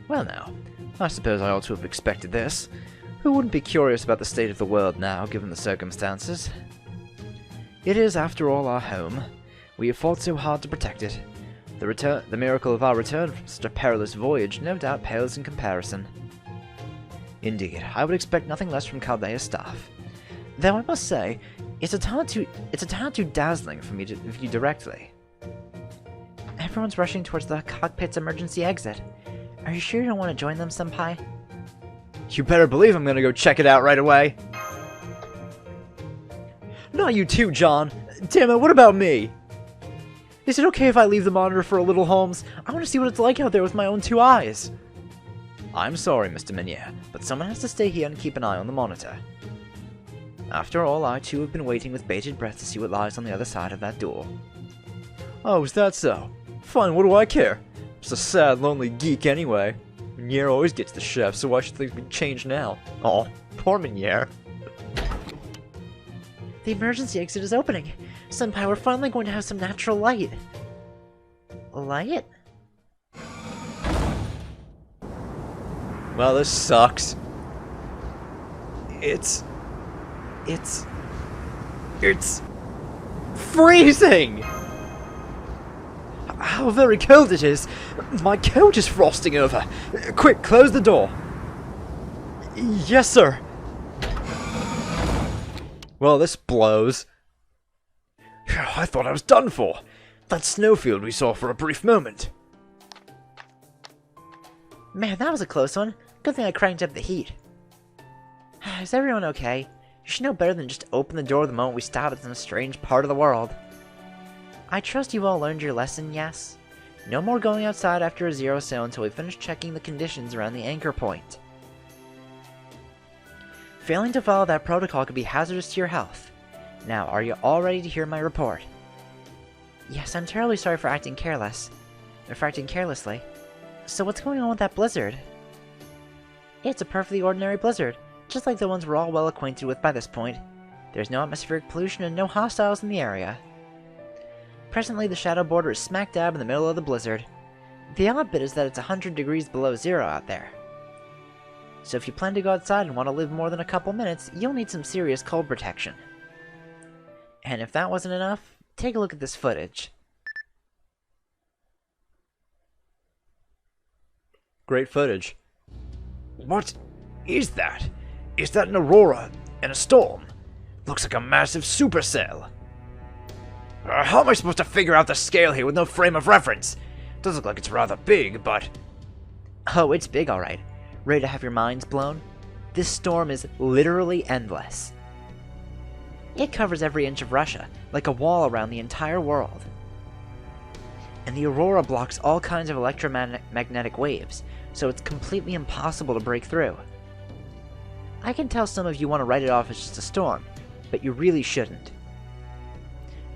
Well now, I suppose I ought to have expected this. Who wouldn't be curious about the state of the world now, given the circumstances? It is, after all, our home. We have fought so hard to protect it. The miracle of our return from such a perilous voyage no doubt pales in comparison. Indeed, I would expect nothing less from Chaldea's staff. Though I must say, it's a tad too dazzling for me to view directly. Everyone's rushing towards the cockpit's emergency exit. Are you sure you don't want to join them, Senpai? You better believe I'm gonna go check it out right away. Not you too, John. Damn it, what about me? Is it okay if I leave the monitor for a little, Holmes? I want to see what it's like out there with my own two eyes. I'm sorry, Mr. Minier, but someone has to stay here and keep an eye on the monitor. After all, I too have been waiting with bated breath to see what lies on the other side of that door. Oh, is that so? Fine, what do I care? Just a sad, lonely geek anyway. Minier always gets the chef, so why should things be changed now? Oh, poor Minier. The emergency exit is opening. Senpai, we're finally going to have some natural light. Light? Well, this sucks. It's freezing! How very cold it is! My coat is frosting over! Quick, close the door! Yes, sir! Well, this blows. I thought I was done for. That snowfield we saw for a brief moment. Man, that was a close one. Good thing I cranked up the heat. Is everyone okay? You should know better than just open the door the moment we stop at some strange part of the world. I trust you all learned your lesson, yes? No more going outside after a zero sale until we finish checking the conditions around the anchor point. Failing to follow that protocol could be hazardous to your health. Now, are you all ready to hear my report? Yes, I'm terribly sorry for acting carelessly. So what's going on with that blizzard? It's a perfectly ordinary blizzard, just like the ones we're all well acquainted with by this point. There's no atmospheric pollution and no hostiles in the area. Presently, the shadow border is smack dab in the middle of the blizzard. The odd bit is that it's 100 degrees below zero out there. So if you plan to go outside and want to live more than a couple minutes, you'll need some serious cold protection. And if that wasn't enough, take a look at this footage. Great footage. What is that? Is that an aurora in a storm? Looks like a massive supercell. How am I supposed to figure out the scale here with no frame of reference? Does look like it's rather big, but... Oh, it's big alright. Ready to have your minds blown? This storm is literally endless. It covers every inch of Russia, like a wall around the entire world. And the aurora blocks all kinds of electromagnetic waves, so it's completely impossible to break through. I can tell some of you want to write it off as just a storm, but you really shouldn't.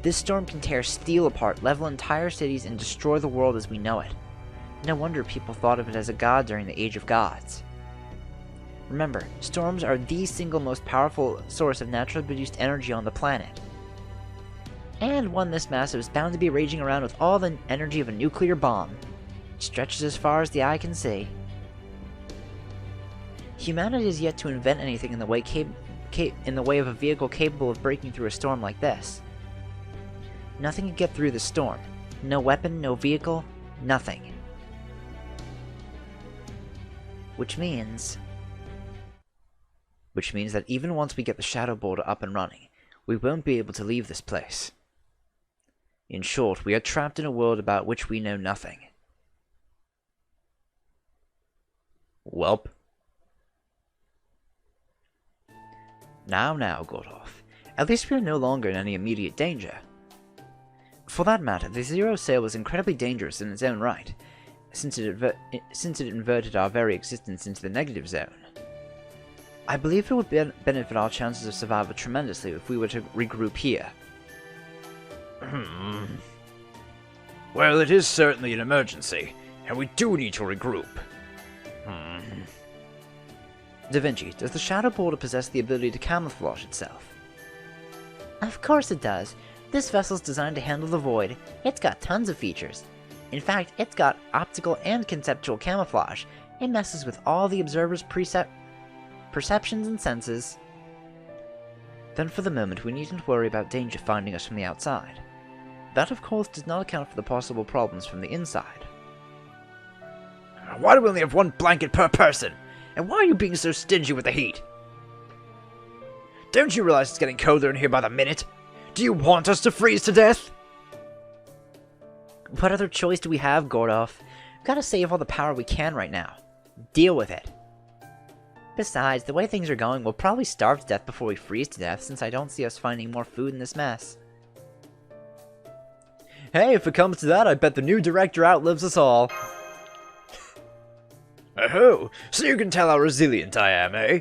This storm can tear steel apart, level entire cities, and destroy the world as we know it. No wonder people thought of it as a god during the Age of Gods. Remember, storms are the single most powerful source of naturally produced energy on the planet. And one this massive is bound to be raging around with all the energy of a nuclear bomb. It stretches as far as the eye can see. Humanity has yet to invent anything in the way of a vehicle capable of breaking through a storm like this. Nothing can get through the storm. No weapon, no vehicle, nothing. Which means that even once we get the shadow border up and running, we won't be able to leave this place. In short, we are trapped in a world about which we know nothing. Welp. Now, Gordolf. At least we are no longer in any immediate danger. For that matter, the Zero Sail was incredibly dangerous in its own right, since it inverted our very existence into the negative zone. I believe it would benefit our chances of survival tremendously if we were to regroup here. Well, it is certainly an emergency, and we do need to regroup. Da Vinci, does the Shadow Border possess the ability to camouflage itself? Of course it does. This vessel's designed to handle the void. It's got tons of features. In fact, it's got optical and conceptual camouflage. It messes with all the observer's perceptions and senses. Then for the moment we needn't worry about danger finding us from the outside. That of course does not account for the possible problems from the inside. Why do we only have one blanket per person? And why are you being so stingy with the heat? Don't you realize it's getting colder in here by the minute? Do you want us to freeze to death? What other choice do we have, Gordolf? We've gotta save all the power we can right now. Deal with it. Besides, the way things are going, we'll probably starve to death before we freeze to death, since I don't see us finding more food in this mess. Hey, if it comes to that, I bet the new director outlives us all. Oh, so you can tell how resilient I am, eh?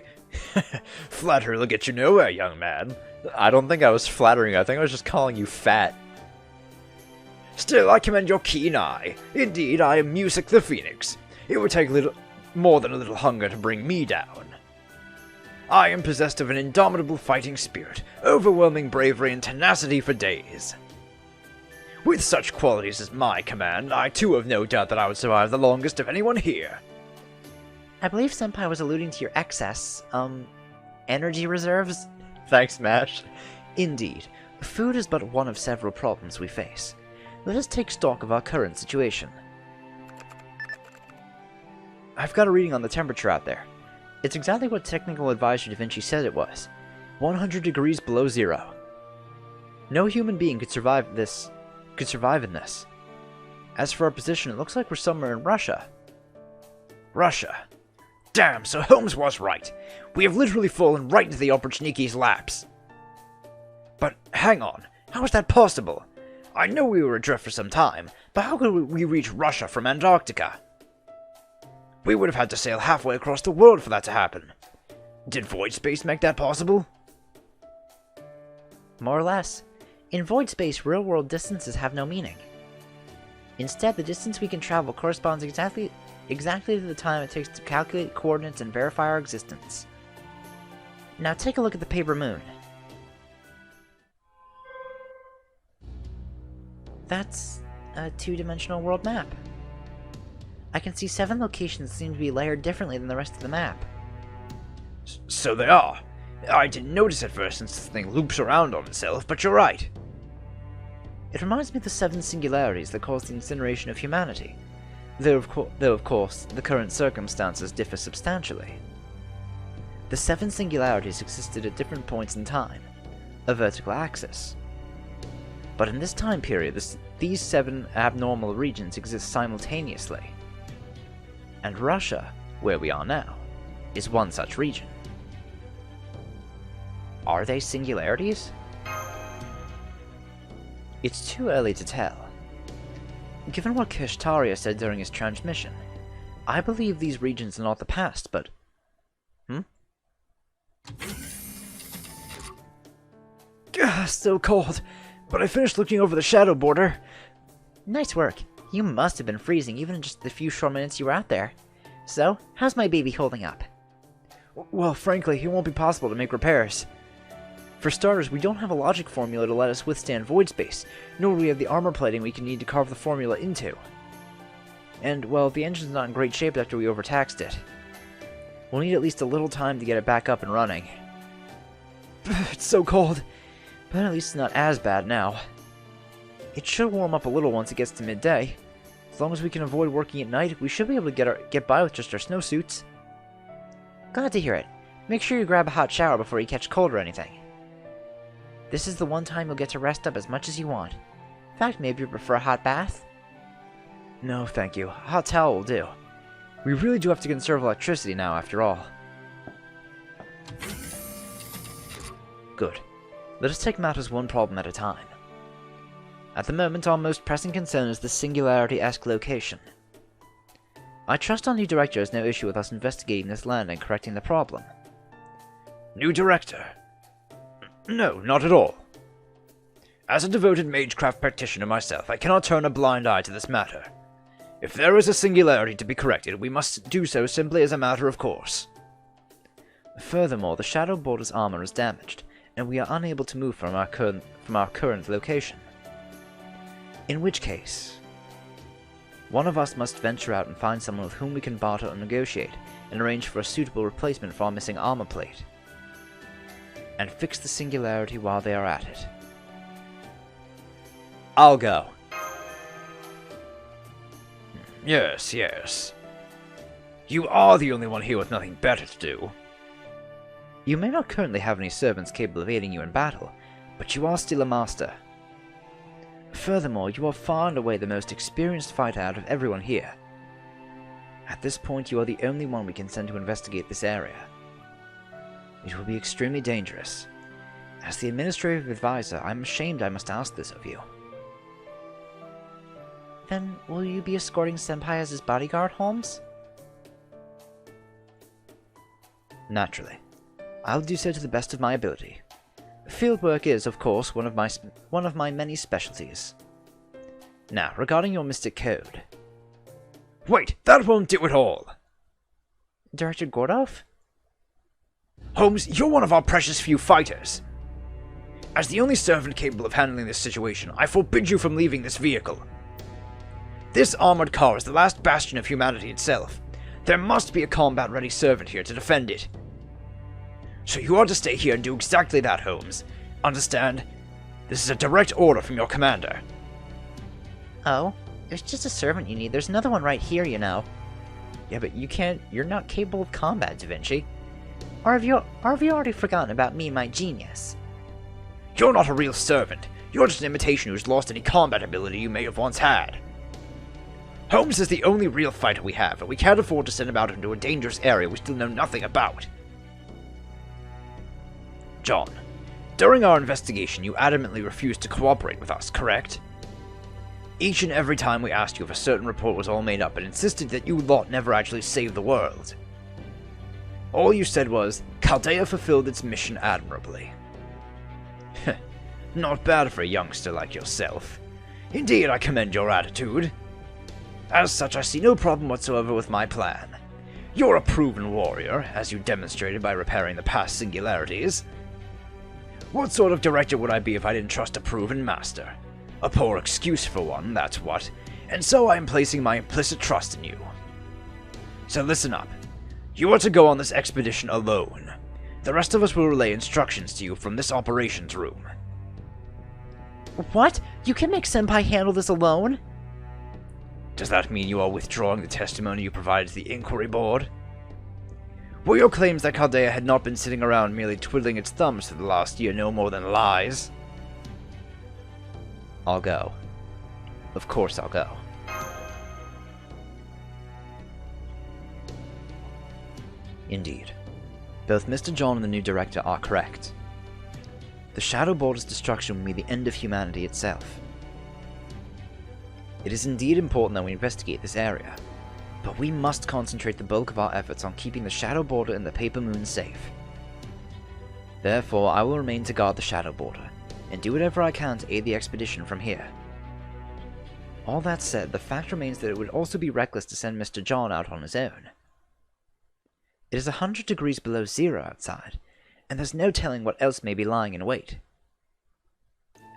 Flattery will get you nowhere, young man. I don't think I was flattering you. I think I was just calling you fat. Still, I commend your keen eye. Indeed, I am Music the Phoenix. It would take more than a little hunger to bring me down. I am possessed of an indomitable fighting spirit, overwhelming bravery and tenacity for days. With such qualities as my command, I too have no doubt that I would survive the longest of anyone here. I believe Senpai was alluding to your excess, energy reserves? Thanks, Mash. Indeed, food is but one of several problems we face. Let us take stock of our current situation. I've got a reading on the temperature out there. It's exactly what Technical Advisor Da Vinci said it was. 100 degrees below zero. No human being could survive in this. As for our position, it looks like we're somewhere in Russia. Russia. Damn, so Holmes was right. We have literally fallen right into the Opportuniki's laps. But hang on, how is that possible? I know we were adrift for some time, but how could we reach Russia from Antarctica? We would have had to sail halfway across the world for that to happen. Did void space make that possible? More or less. In void space, real-world distances have no meaning. Instead, the distance we can travel corresponds exactly to the time it takes to calculate coordinates and verify our existence. Now take a look at the paper moon. That's a two-dimensional world map. I can see 7 locations that seem to be layered differently than the rest of the map. So they are. I didn't notice at first since the thing loops around on itself, but you're right. It reminds me of the 7 singularities that caused the incineration of humanity, though of course the current circumstances differ substantially. The 7 singularities existed at different points in time, a vertical axis. But in this time period, these 7 abnormal regions exist simultaneously. And Russia, where we are now, is one such region. Are they singularities? It's too early to tell. Given what Kishtaria said during his transmission, I believe these regions are not the past, but... So cold, but I finished looking over the shadow border. Nice work. You must have been freezing even in just the few short minutes you were out there. So, how's my baby holding up? Well, frankly, it won't be possible to make repairs. For starters, we don't have a logic formula to let us withstand void space, nor do we have the armor plating we can need to carve the formula into. And, well, the engine's not in great shape after we overtaxed it. We'll need at least a little time to get it back up and running. It's so cold, but at least it's not as bad now. It should warm up a little once it gets to midday. As long as we can avoid working at night, we should be able to get by with just our snowsuits. Glad to hear it. Make sure you grab a hot shower before you catch cold or anything. This is the one time you'll get to rest up as much as you want. In fact, maybe you prefer a hot bath? No, thank you. A hot towel will do. We really do have to conserve electricity now, after all. Good. Let us take matters one problem at a time. At the moment, our most pressing concern is the Singularity-esque location. I trust our new director has no issue with us investigating this land and correcting the problem. New director? No, not at all. As a devoted magecraft practitioner myself, I cannot turn a blind eye to this matter. If there is a singularity to be corrected, we must do so simply as a matter of course. Furthermore, the Shadow Border's armor is damaged, and we are unable to move from our current location. In which case, one of us must venture out and find someone with whom we can barter or negotiate, and arrange for a suitable replacement for our missing armor plate. And fix the singularity while they are at it. I'll go. Yes, yes. You are the only one here with nothing better to do. You may not currently have any servants capable of aiding you in battle, but you are still a master. Furthermore, you are far and away the most experienced fighter out of everyone here. At this point, you are the only one we can send to investigate this area. It will be extremely dangerous. As the administrative advisor, I'm ashamed I must ask this of you. Then, will you be escorting Senpai as his bodyguard, Holmes? Naturally. I'll do so to the best of my ability. Fieldwork is, of course, one of my many specialties. Now, regarding your Mystic Code. Wait, that won't do it all! Director Gordov? Holmes, you're one of our precious few fighters. As the only servant capable of handling this situation, I forbid you from leaving this vehicle. This armored car is the last bastion of humanity itself. There must be a combat-ready servant here to defend it. So you are to stay here and do exactly that, Holmes. Understand? This is a direct order from your commander. Oh, there's just a servant you need. There's another one right here, you know. Yeah, but you're not capable of combat, Da Vinci. Or have you already forgotten about me and my genius? You're not a real servant. You're just an imitation who's lost any combat ability you may have once had. Holmes is the only real fighter we have, and we can't afford to send him out into a dangerous area we still know nothing about. John, during our investigation, you adamantly refused to cooperate with us, correct? Each and every time we asked you if a certain report was all made up and insisted that you lot never actually saved the world. All you said was, Chaldea fulfilled its mission admirably. Not bad for a youngster like yourself. Indeed, I commend your attitude. As such, I see no problem whatsoever with my plan. You're a proven warrior, as you demonstrated by repairing the past singularities. What sort of director would I be if I didn't trust a proven master? A poor excuse for one, that's what, and so I am placing my implicit trust in you. So listen up. You are to go on this expedition alone. The rest of us will relay instructions to you from this operations room. What? You can make Senpai handle this alone? Does that mean you are withdrawing the testimony you provided to the inquiry board? Were your claims that Chaldea had not been sitting around merely twiddling its thumbs for the last year no more than lies? I'll go. Of course I'll go. Indeed. Both Mr. John and the new director are correct. The Shadow Border's destruction will be the end of humanity itself. It is indeed important that we investigate this area, but we must concentrate the bulk of our efforts on keeping the Shadow Border and the Paper Moon safe. Therefore, I will remain to guard the Shadow Border, and do whatever I can to aid the expedition from here. All that said, the fact remains that it would also be reckless to send Mr. John out on his own. It is 100 degrees below zero outside, and there's no telling what else may be lying in wait.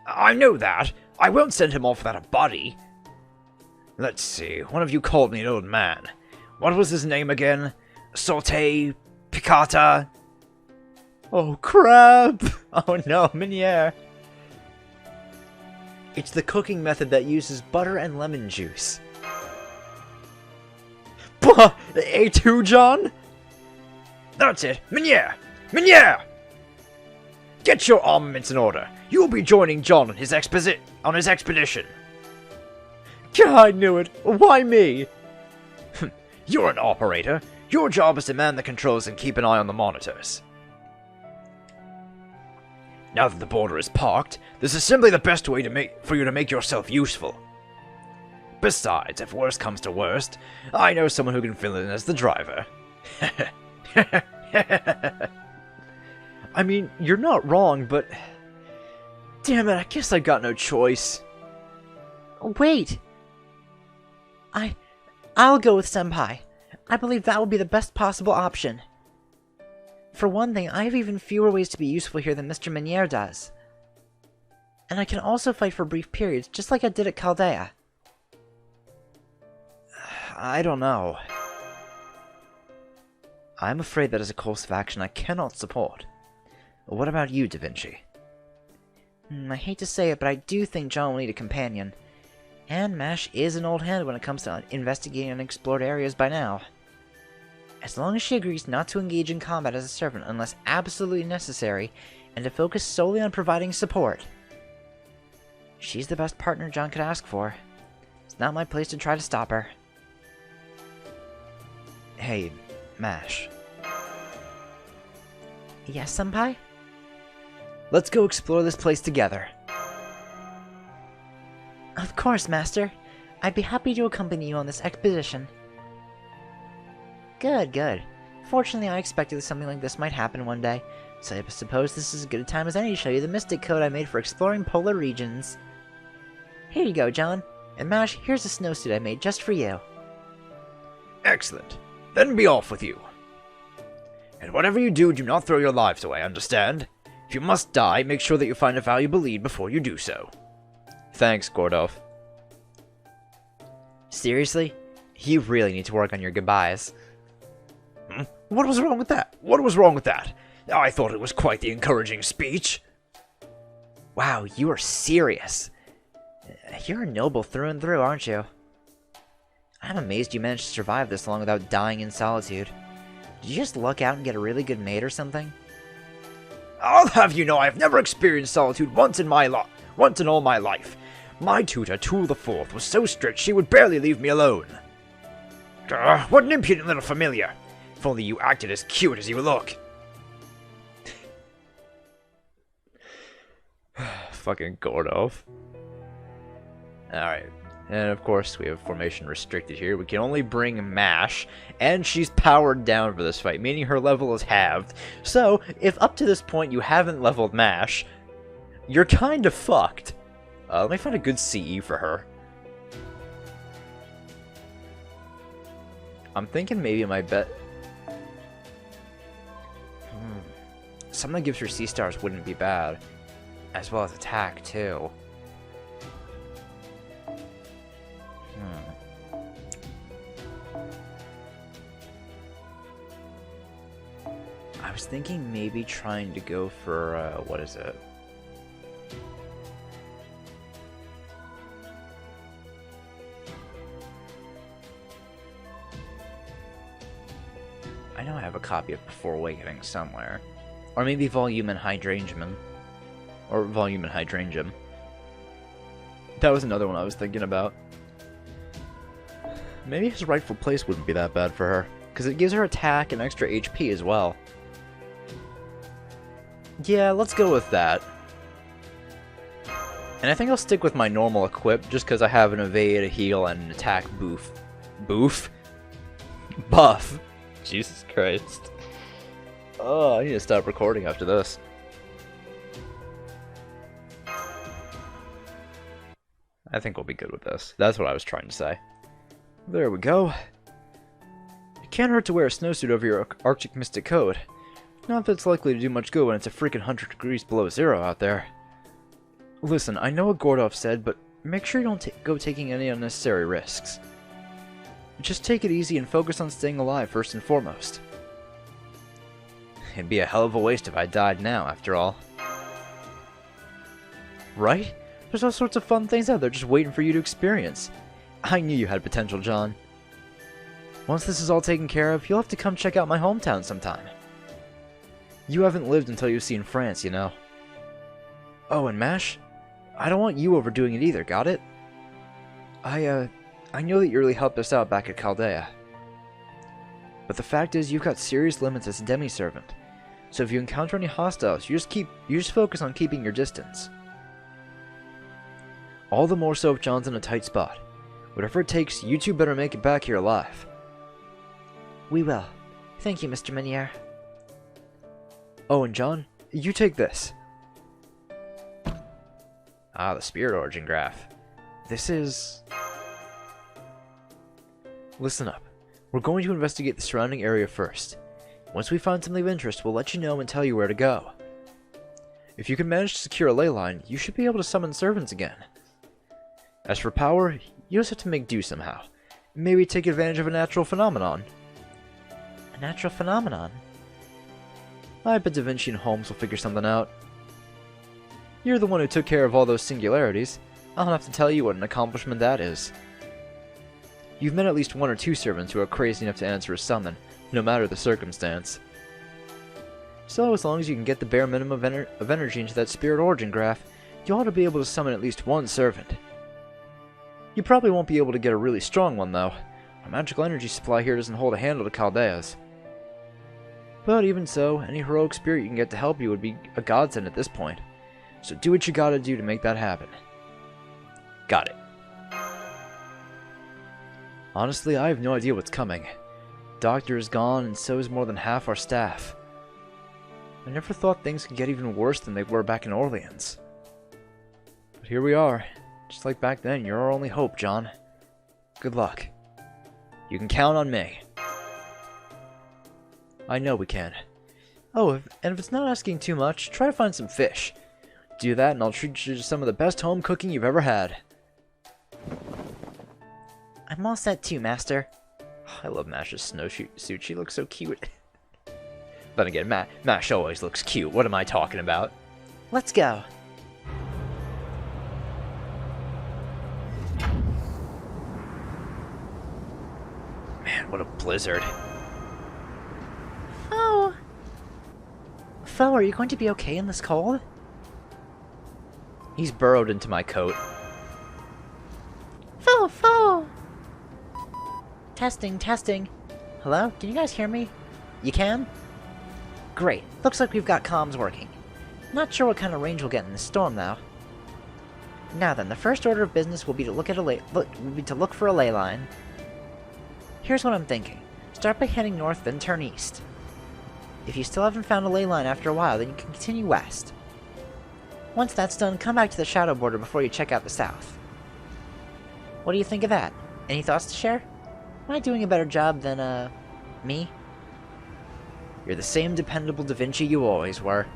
I know that. I won't send him off without a body. Let's see, one of you called me an old man. What was his name again? Saute? Picata? Oh crap! Oh no, Miniere! It's the cooking method that uses butter and lemon juice. Bah! A2, John? That's it, Miniere! Miniere! Get your armaments in order. You will be joining John on his expedition. Yeah, I knew it. Why me? You're an operator. Your job is to man the controls and keep an eye on the monitors. Now that the border is parked, this is simply the best way for you to make yourself useful. Besides, if worst comes to worst, I know someone who can fill in as the driver. I mean, you're not wrong, but... Damn it, I guess I got no choice. Wait! I'll go with Senpai. I believe that will be the best possible option. For one thing, I have even fewer ways to be useful here than Mr. Miniere does. And I can also fight for brief periods, just like I did at Chaldea. I don't know. I'm afraid that is a course of action I cannot support. What about you, Da Vinci? I hate to say it, but I do think John will need a companion. And Mash is an old hand when it comes to investigating unexplored areas by now. As long as she agrees not to engage in combat as a servant unless absolutely necessary, and to focus solely on providing support. She's the best partner John could ask for. It's not my place to try to stop her. Hey, Mash. Yes, Senpai? Let's go explore this place together. Of course, Master. I'd be happy to accompany you on this expedition. Good, good. Fortunately, I expected that something like this might happen one day, so I suppose this is as good a time as any to show you the mystic code I made for exploring polar regions. Here you go, John. And Mash, here's a snowsuit I made just for you. Excellent. Then be off with you. And whatever you do, do not throw your lives away, understand? If you must die, make sure that you find a valuable lead before you do so. Thanks, Gordov. Seriously? You really need to work on your goodbyes. What was wrong with that? What was wrong with that? I thought it was quite the encouraging speech. Wow, you are serious. You're a noble through and through, aren't you? I'm amazed you managed to survive this long without dying in solitude. Did you just luck out and get a really good mate or something? I'll have you know I've never experienced solitude once in all my life. My tutor, Tool the Fourth, was so strict she would barely leave me alone. What an impudent little familiar. If only you acted as cute as you look. Fucking Gordov. Alright. And of course, we have formation restricted here. We can only bring Mash, and she's powered down for this fight, meaning her level is halved. So, if up to this point you haven't leveled Mash, you're kind of fucked. Let me find a good CE for her. I'm thinking maybe my bet... Something that gives her C-stars wouldn't be bad. As well as attack, too. I was thinking maybe trying to go for, what is it? I know I have a copy of Before Awakening somewhere. Or maybe Volume and Hydrangea. Or Volume and Hydrangea. That was another one I was thinking about. Maybe his rightful place wouldn't be that bad for her, because it gives her attack and extra HP as well. Yeah, let's go with that. And I think I'll stick with my normal equip, just because I have an evade, a heal, and an attack boof. Boof? Buff. Jesus Christ. Oh, I need to stop recording after this. I think we'll be good with this. That's what I was trying to say. There we go. It can't hurt to wear a snowsuit over your Arctic Mystic Code. Not that it's likely to do much good when it's a freaking 100 degrees below zero out there. Listen, I know what Gordov said, but make sure you don't go taking any unnecessary risks. Just take it easy and focus on staying alive first and foremost. It'd be a hell of a waste if I died now, after all. Right? There's all sorts of fun things out there just waiting for you to experience. I knew you had potential, John. Once this is all taken care of, you'll have to come check out my hometown sometime. You haven't lived until you've seen France, you know. Oh, and Mash? I don't want you overdoing it either, got it? I know that you really helped us out back at Chaldea. But the fact is, you've got serious limits as a demi-servant. So if you encounter any hostiles, you just focus on keeping your distance. All the more so if John's in a tight spot. Whatever it takes, you two better make it back here alive. We will. Thank you, Mr. Meniere. Oh, and John, you take this. Ah, the Spirit Origin graph. This is... Listen up. We're going to investigate the surrounding area first. Once we find something of interest, we'll let you know and tell you where to go. If you can manage to secure a ley line, you should be able to summon servants again. As for power, you just have to make do somehow. Maybe take advantage of a natural phenomenon. A natural phenomenon? I bet Da Vinci and Holmes will figure something out. You're the one who took care of all those singularities. I don't have to tell you what an accomplishment that is. You've met at least one or two servants who are crazy enough to answer a summon, no matter the circumstance. So, as long as you can get the bare minimum of energy into that Spirit Origin graph, you ought to be able to summon at least one servant. You probably won't be able to get a really strong one, though. Our magical energy supply here doesn't hold a handle to Chaldea's. But even so, any heroic spirit you can get to help you would be a godsend at this point. So do what you gotta do to make that happen. Got it. Honestly, I have no idea what's coming. Doctor is gone, and so is more than half our staff. I never thought things could get even worse than they were back in Orleans. But here we are. Just like back then, you're our only hope, John. Good luck. You can count on me. I know we can. Oh, and if it's not asking too much, try to find some fish. Do that, and I'll treat you to some of the best home cooking you've ever had. I'm all set too, Master. I love Mash's snowsuit. She looks so cute. Then again, Mash always looks cute. What am I talking about? Let's go. Man, what a blizzard. Oh. Fo, are you going to be okay in this cold? He's burrowed into my coat. Fo! Testing. Hello? Can you guys hear me? You can? Great. Looks like we've got comms working. Not sure what kind of range we'll get in this storm, though. Now then, the first order of business will be to look for a ley line. Here's what I'm thinking. Start by heading north, then turn east. If you still haven't found a ley line after a while, then you can continue west. Once that's done, come back to the shadow border before you check out the south. What do you think of that? Any thoughts to share? Am I doing a better job than, me? You're the same dependable Da Vinci you always were.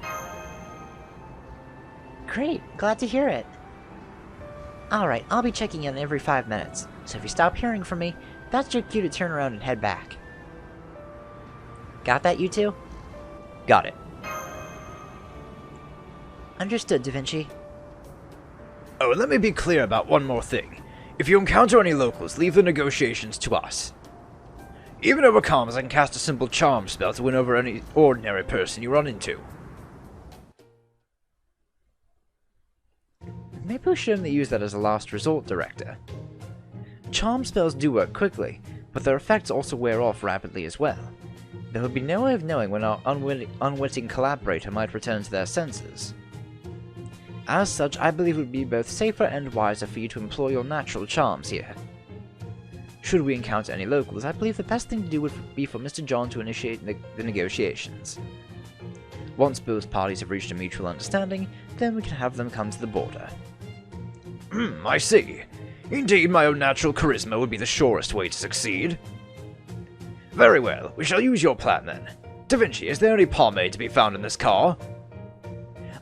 Great, glad to hear it. Alright, I'll be checking in every 5 minutes, so if you stop hearing from me, that's your cue to turn around and head back. Got that, you two? Got it. Understood, Da Vinci. Oh, and let me be clear about one more thing. If you encounter any locals, leave the negotiations to us. Even over comms, I can cast a simple charm spell to win over any ordinary person you run into. Maybe we should only use that as a last resort, Director. Charm spells do work quickly, but their effects also wear off rapidly as well. There would be no way of knowing when our unwitting collaborator might return to their senses. As such, I believe it would be both safer and wiser for you to employ your natural charms here. Should we encounter any locals, I believe the best thing to do would be for Mr. John to initiate the negotiations. Once both parties have reached a mutual understanding, then we can have them come to the border. I see. Indeed, my own natural charisma would be the surest way to succeed. Very well, we shall use your plan then. Da Vinci, is there any pomade to be found in this car?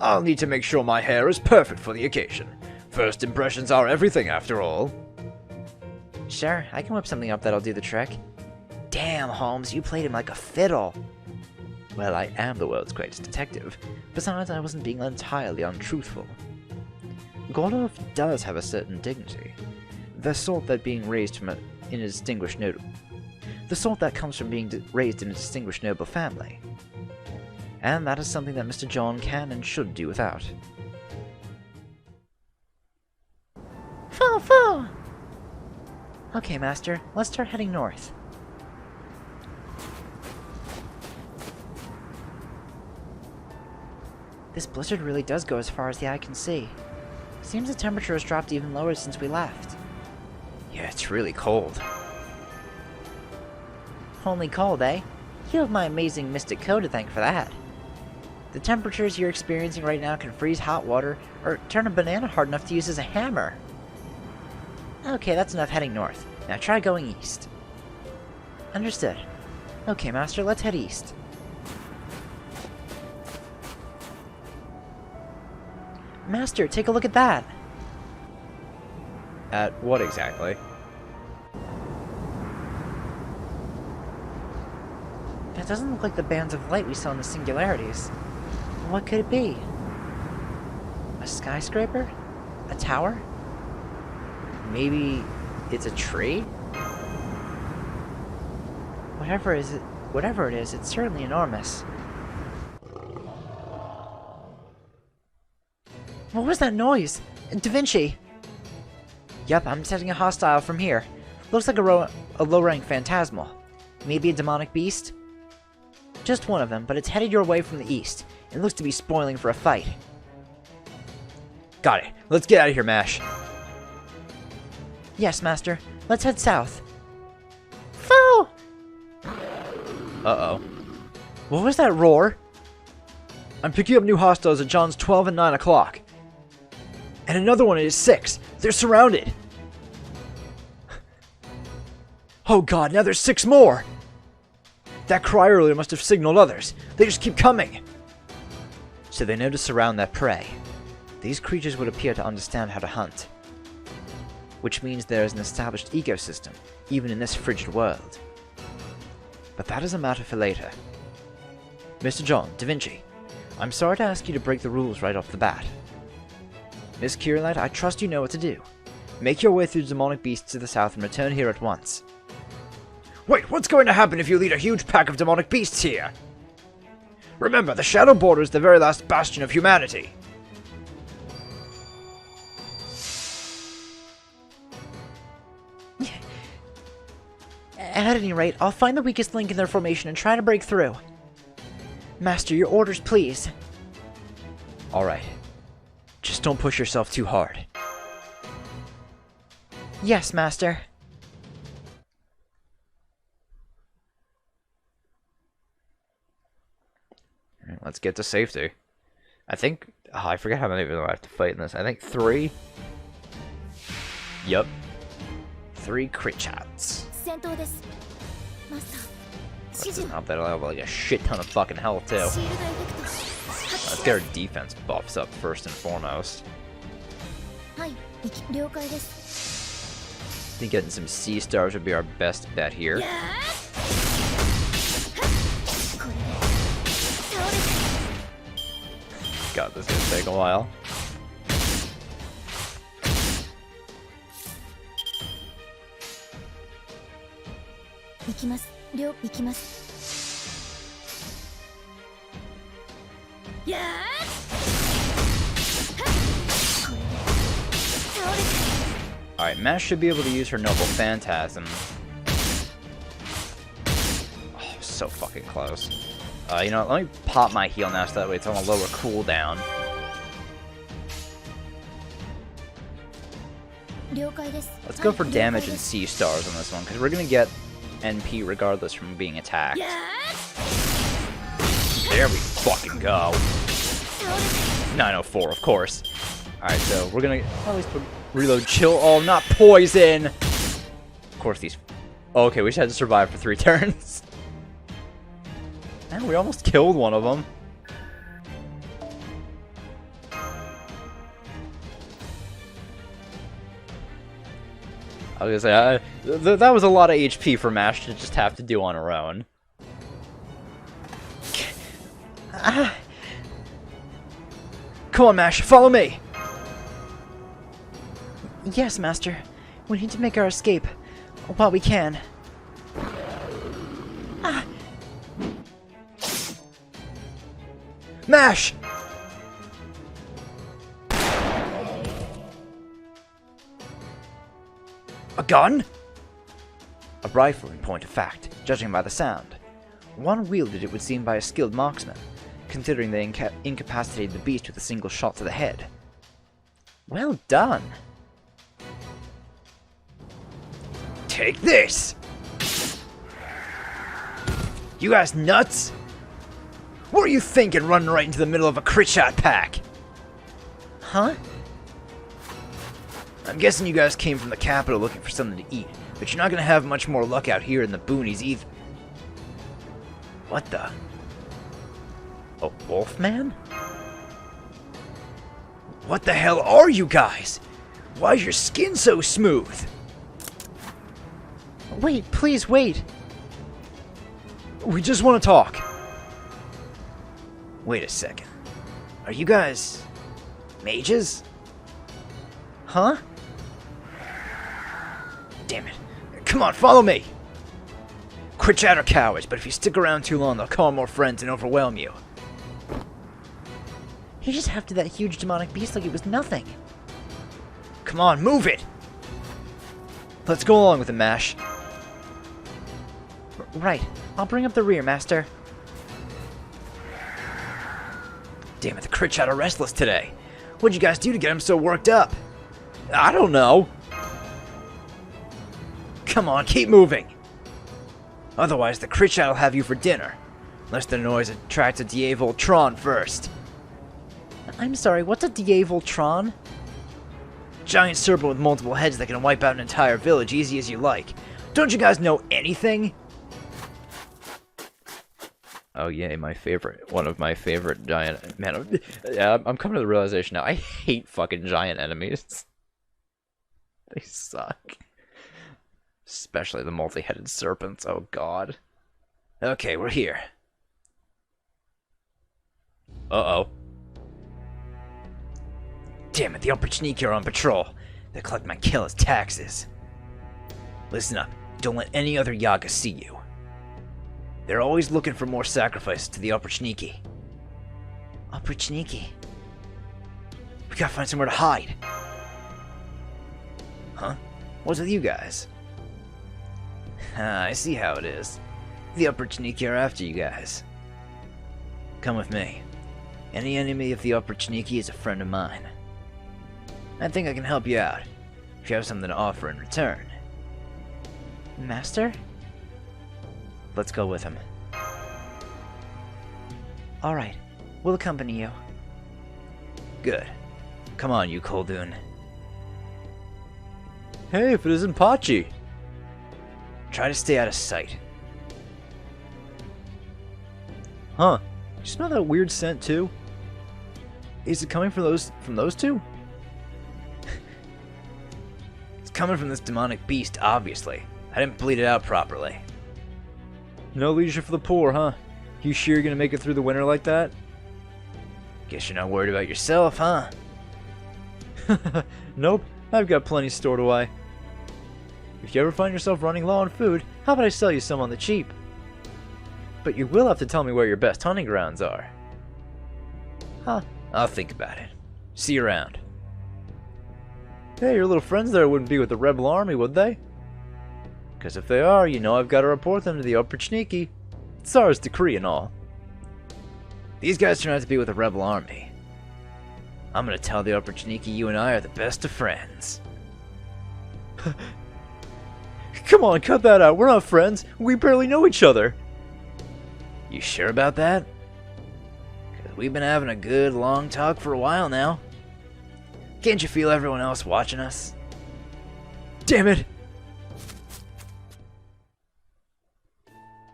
I'll need to make sure my hair is perfect for the occasion. First impressions are everything, after all. Sure, I can whip something up that'll do the trick. Damn, Holmes, you played him like a fiddle. Well, I am the world's greatest detective. Besides, I wasn't being entirely untruthful. Gordorf does have a certain dignity. The sort that being raised from in a distinguished noble. The sort that comes from being raised in a distinguished noble family. And that is something that Mr. John can and should do without. Fo! Okay, Master, let's start heading north. This blizzard really does go as far as the eye can see. Seems the temperature has dropped even lower since we left. Yeah, it's really cold. Only cold, eh? You have my amazing mystic code to thank for that. The temperatures you're experiencing right now can freeze hot water or turn a banana hard enough to use as a hammer. Okay, that's enough heading north. Now try going east. Understood. Okay, Master, let's head east. Master, take a look at that! At what exactly? That doesn't look like the bands of light we saw in the Singularities. What could it be? A skyscraper? A tower? Maybe it's a tree? Whatever it is, it's certainly enormous. What was that noise? Da Vinci! Yep, I'm detecting a hostile from here. Looks like a low-rank phantasmal. Maybe a demonic beast? Just one of them, but it's headed your way from the east. It looks to be spoiling for a fight. Got it. Let's get out of here, Mash. Yes, Master. Let's head south. Fo! Uh-oh. What was that roar? I'm picking up new hostiles at John's 12 and 9 o'clock. And another one at 6. They're surrounded. Oh god, now there's 6 more! That cry earlier must have signaled others. They just keep coming. So they know to surround their prey. These creatures would appear to understand how to hunt. Which means there is an established ecosystem, even in this frigid world. But that is a matter for later. Mr. John, Da Vinci, I'm sorry to ask you to break the rules right off the bat. Miss Kierlight, I trust you know what to do. Make your way through the demonic beasts to the south and return here at once. Wait, what's going to happen if you lead a huge pack of demonic beasts here? Remember, the Shadow Border is the very last bastion of humanity. At any rate, I'll find the weakest link in their formation and try to break through. Master, your orders, please. Alright. Just don't push yourself too hard. Yes, Master. Alright, let's get to safety. I think... Oh, I forget how many of them I have to fight in this. I think 3? Yup. 3 crit shots. That doesn't help that I'll have like a shit ton of fucking health too. Let's get our defense buffs up first and foremost. I think getting some sea stars would be our best bet here. God, this is gonna take a while. Alright, Mash should be able to use her Noble Phantasm. Oh, so fucking close. You know, let me pop my heal now so that way it's on a lower cooldown. Let's go for damage and sea stars on this one, because we're gonna get NP regardless from being attacked. There we fucking go. 904, of course. Alright, so we're gonna at least put reload chill. Oh, not poison! Of course these... Oh, okay, we just had to survive for 3 turns. And we almost killed one of them. I was gonna say, that was a lot of HP for Mash to just have to do on her own. Come on, Mash, follow me! Yes, Master. We need to make our escape. While we can. Mash! A gun? A rifle, in point of fact, judging by the sound. One wielded, it would seem, by a skilled marksman, considering they incapacitated the beast with a single shot to the head. Well done! Take this! You guys nuts? What are you thinking running right into the middle of a crit shot pack? Huh? I'm guessing you guys came from the capital looking for something to eat, but you're not gonna have much more luck out here in the boonies either. What the? A wolfman? What the hell are you guys? Why is your skin so smooth? Wait, please wait. We just want to talk. Wait a second. Are you guys mages? Huh? Damn it. Come on, follow me. Crit chat are cowards, but if you stick around too long, they'll call more friends and overwhelm you. He just hefted that huge demonic beast like it was nothing. Come on, move it. Let's go along with the Mash. Right. I'll bring up the rear, Master. Damn it, the crit chat are restless today. What'd you guys do to get them so worked up? I don't know. Come on, keep moving. Otherwise, the Critchat will have you for dinner. Unless the noise attracts a Diavoltron first. I'm sorry, what's a Diavoltron? Giant serpent with multiple heads that can wipe out an entire village easy as you like. Don't you guys know anything? Oh yay, one of my favorite giant... Man, yeah, I'm coming to the realization now, I hate fucking giant enemies. They suck. Especially the multi-headed serpents, oh god. Okay, we're here. Uh-oh. Damn it, the Opportunity are on patrol. They collect my kill as taxes. Listen up, don't let any other Yaga see you. They're always looking for more sacrifices to the Opportunity. Opportunity? We gotta find somewhere to hide. Huh? What's with you guys? I see how it is. The Opportunity are after you guys. Come with me. Any enemy of the Opportunity is a friend of mine. I think I can help you out, if you have something to offer in return. Master? Let's go with him. Alright, we'll accompany you. Good. Come on, you Koldun. Hey, if it isn't Pachi! Try to stay out of sight. Huh. You smell that weird scent too? Is it coming from those two? It's coming from this demonic beast, obviously. I didn't bleed it out properly. No leisure for the poor, huh? You sure you're gonna make it through the winter like that? Guess you're not worried about yourself, huh? Nope, I've got plenty stored away. If you ever find yourself running low on food, how about I sell you some on the cheap? But you will have to tell me where your best hunting grounds are. Huh. I'll think about it. See you around. Hey, your little friends there wouldn't be with the rebel army, would they? Because if they are, you know I've got to report them to the Opportunity. Tsar's decree and all. These guys turn out to be with the rebel army. I'm gonna tell the Opportunity you and I are the best of friends. Come on, cut that out. We're not friends. We barely know each other. You sure about that? Because we've been having a good long talk for a while now. Can't you feel everyone else watching us? Damn it!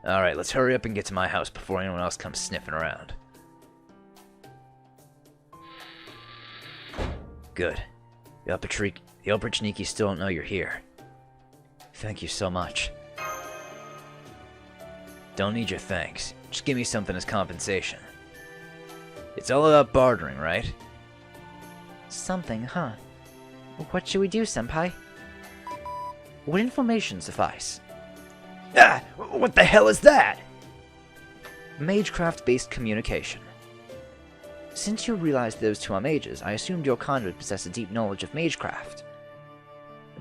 Alright, let's hurry up and get to my house before anyone else comes sniffing around. Good. The Opportunity still don't know you're here. Thank you so much. Don't need your thanks. Just give me something as compensation. It's all about bartering, right? Something, huh? What should we do, Senpai? Would information suffice? Ah! What the hell is that? Magecraft-based communication. Since you realized those two are mages, I assumed your kind would possess a deep knowledge of magecraft.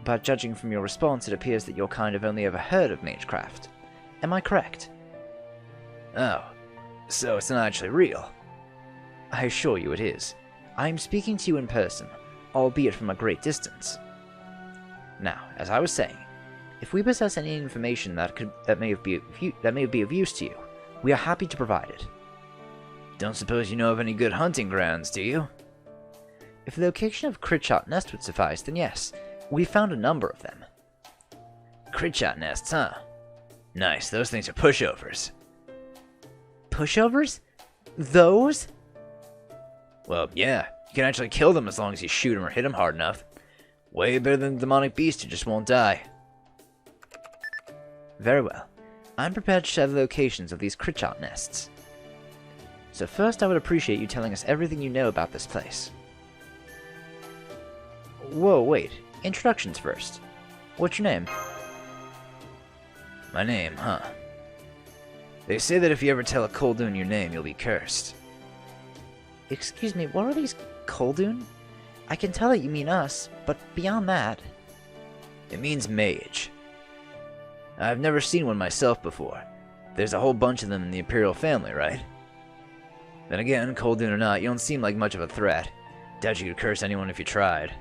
But judging from your response, it appears that your kind have only ever heard of magecraft. Am I correct? Oh, so it's not actually real. I assure you it is. I am speaking to you in person, albeit from a great distance. Now, as I was saying, if we possess any information that may be of use to you, we are happy to provide it. Don't suppose you know of any good hunting grounds, do you? If the location of Critchat Nest would suffice, then yes, we found a number of them. Critchat nests, huh? Nice, those things are pushovers. Pushovers? Those? Well, yeah, you can actually kill them as long as you shoot them or hit them hard enough. Way better than the demonic beast who just won't die. Very well. I'm prepared to share the locations of these Critchat nests. So first I would appreciate you telling us everything you know about this place. Whoa, wait. Introductions first. What's your name? My name, huh? They say that if you ever tell a Koldun your name, you'll be cursed. Excuse me, what are these Koldun? I can tell that you mean us, but beyond that... It means mage. I've never seen one myself before. There's a whole bunch of them in the Imperial family, right? Then again, Koldun or not, you don't seem like much of a threat. Doubt you could curse anyone if you tried.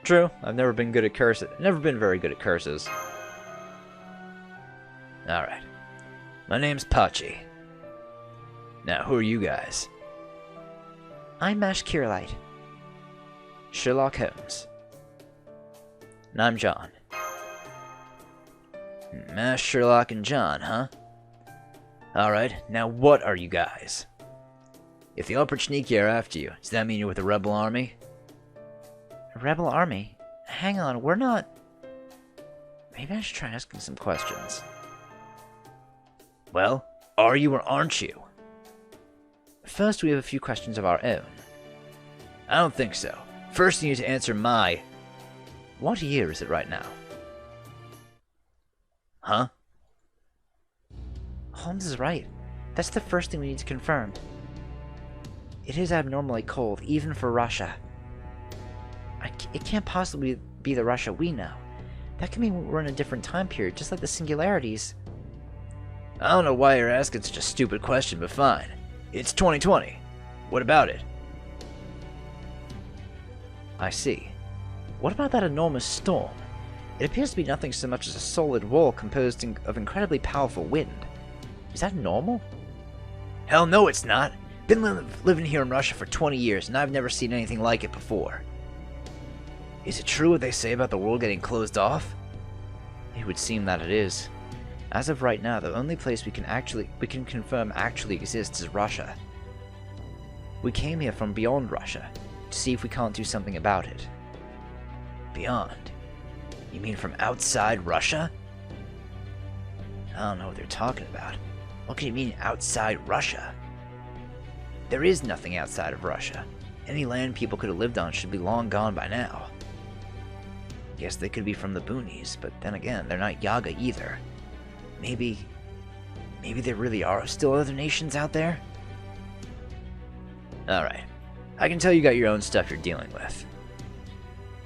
True, I've never been good at curses. Never been very good at curses. Alright. My name's Pachi. Now, who are you guys? I'm Mash Kirlight. Sherlock Holmes. And I'm John. Mash, Sherlock, and John, huh? Alright, now what are you guys? If the Oprichniki are after you, does that mean you're with the Rebel Army? A rebel army? Hang on, we're not... Maybe I should try asking some questions. Well, are you or aren't you? First, we have a few questions of our own. I don't think so. First, you need to answer my... What year is it right now? Huh? Holmes is right. That's the first thing we need to confirm. It is abnormally cold, even for Russia. It can't possibly be the Russia we know. That could mean we're in a different time period, just like the Singularities. I don't know why you're asking such a stupid question, but fine. It's 2020. What about it? I see. What about that enormous storm? It appears to be nothing so much as a solid wall composed of incredibly powerful wind. Is that normal? Hell no, it's not. Been living here in Russia for 20 years, and I've never seen anything like it before. Is it true what they say about the world getting closed off? It would seem that it is. As of right now, the only place we can confirm actually exists is Russia. We came here from beyond Russia to see if we can't do something about it. Beyond? You mean from outside Russia? I don't know what they're talking about. What can you mean outside Russia? There is nothing outside of Russia. Any land people could have lived on should be long gone by now. Guess they could be from the boonies, but then again, they're not Yaga either. Maybe there really are still other nations out there? Alright. I can tell you got your own stuff you're dealing with.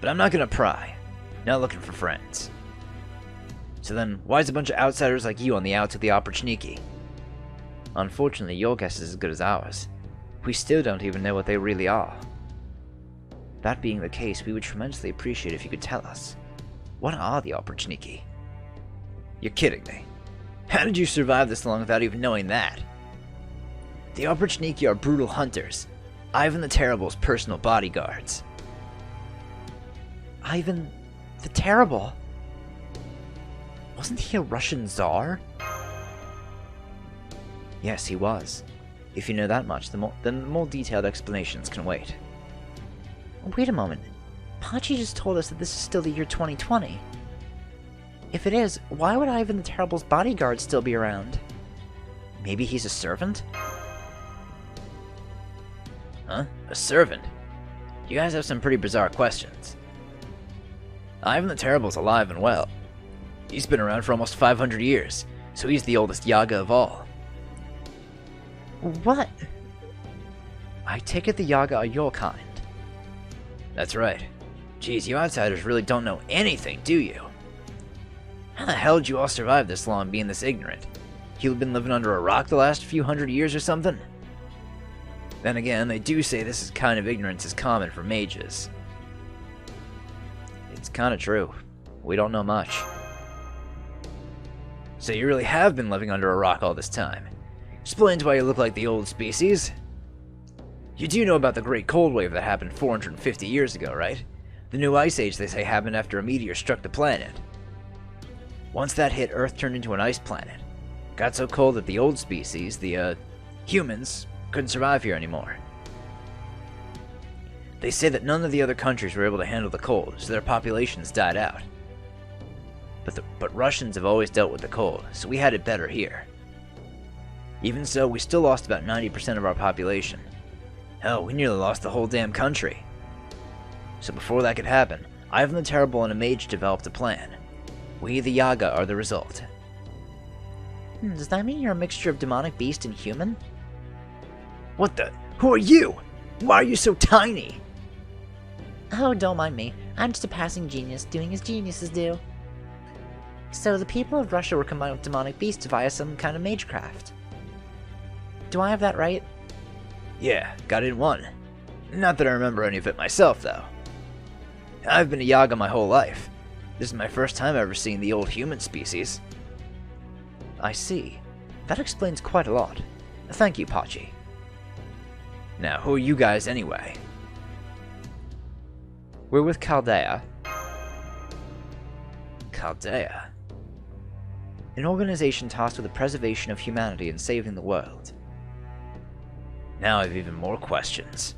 But I'm not gonna pry. Not looking for friends. So then, why's a bunch of outsiders like you on the outs with the Oprichniki? Unfortunately, your guess is as good as ours. We still don't even know what they really are. That being the case, we would tremendously appreciate if you could tell us. What are the Oprichniki? You're kidding me. How did you survive this long without even knowing that? The Oprichniki are brutal hunters. Ivan the Terrible's personal bodyguards. Ivan the Terrible? Wasn't he a Russian czar? Yes, he was. If you know that much, then the more detailed explanations can wait. Wait a moment. Pachi just told us that this is still the year 2020. If it is, why would Ivan the Terrible's bodyguard still be around? Maybe he's a servant? Huh? A servant? You guys have some pretty bizarre questions. Ivan the Terrible's alive and well. He's been around for almost 500 years, so he's the oldest Yaga of all. What? I take it the Yaga are your kind. That's right. Geez, you outsiders really don't know anything, do you? How the hell did you all survive this long being this ignorant? You've been living under a rock the last few hundred years or something? Then again, they do say this kind of ignorance is common for mages. It's kinda true. We don't know much. So you really have been living under a rock all this time. Explains why you look like the old species. You do know about the Great Cold Wave that happened 450 years ago, right? The new Ice Age they say happened after a meteor struck the planet. Once that hit, Earth turned into an ice planet. Got so cold that the old species, the humans, couldn't survive here anymore. They say that none of the other countries were able to handle the cold, so their populations died out. But Russians have always dealt with the cold, so we had it better here. Even so, we still lost about 90% of our population. Hell, we nearly lost the whole damn country. So before that could happen, Ivan the Terrible and a mage developed a plan. We, the Yaga, are the result. Does that mean you're a mixture of demonic beast and human? What the? Who are you? Why are you so tiny? Oh, don't mind me. I'm just a passing genius, doing as geniuses do. So the people of Russia were combined with demonic beasts via some kind of magecraft. Do I have that right? Yeah, got it in one. Not that I remember any of it myself, though. I've been a Yaga my whole life. This is my first time ever seeing the old human species. I see. That explains quite a lot. Thank you, Pachi. Now, who are you guys anyway? We're with Chaldea. Chaldea? An organization tasked with the preservation of humanity and saving the world. Now I have even more questions.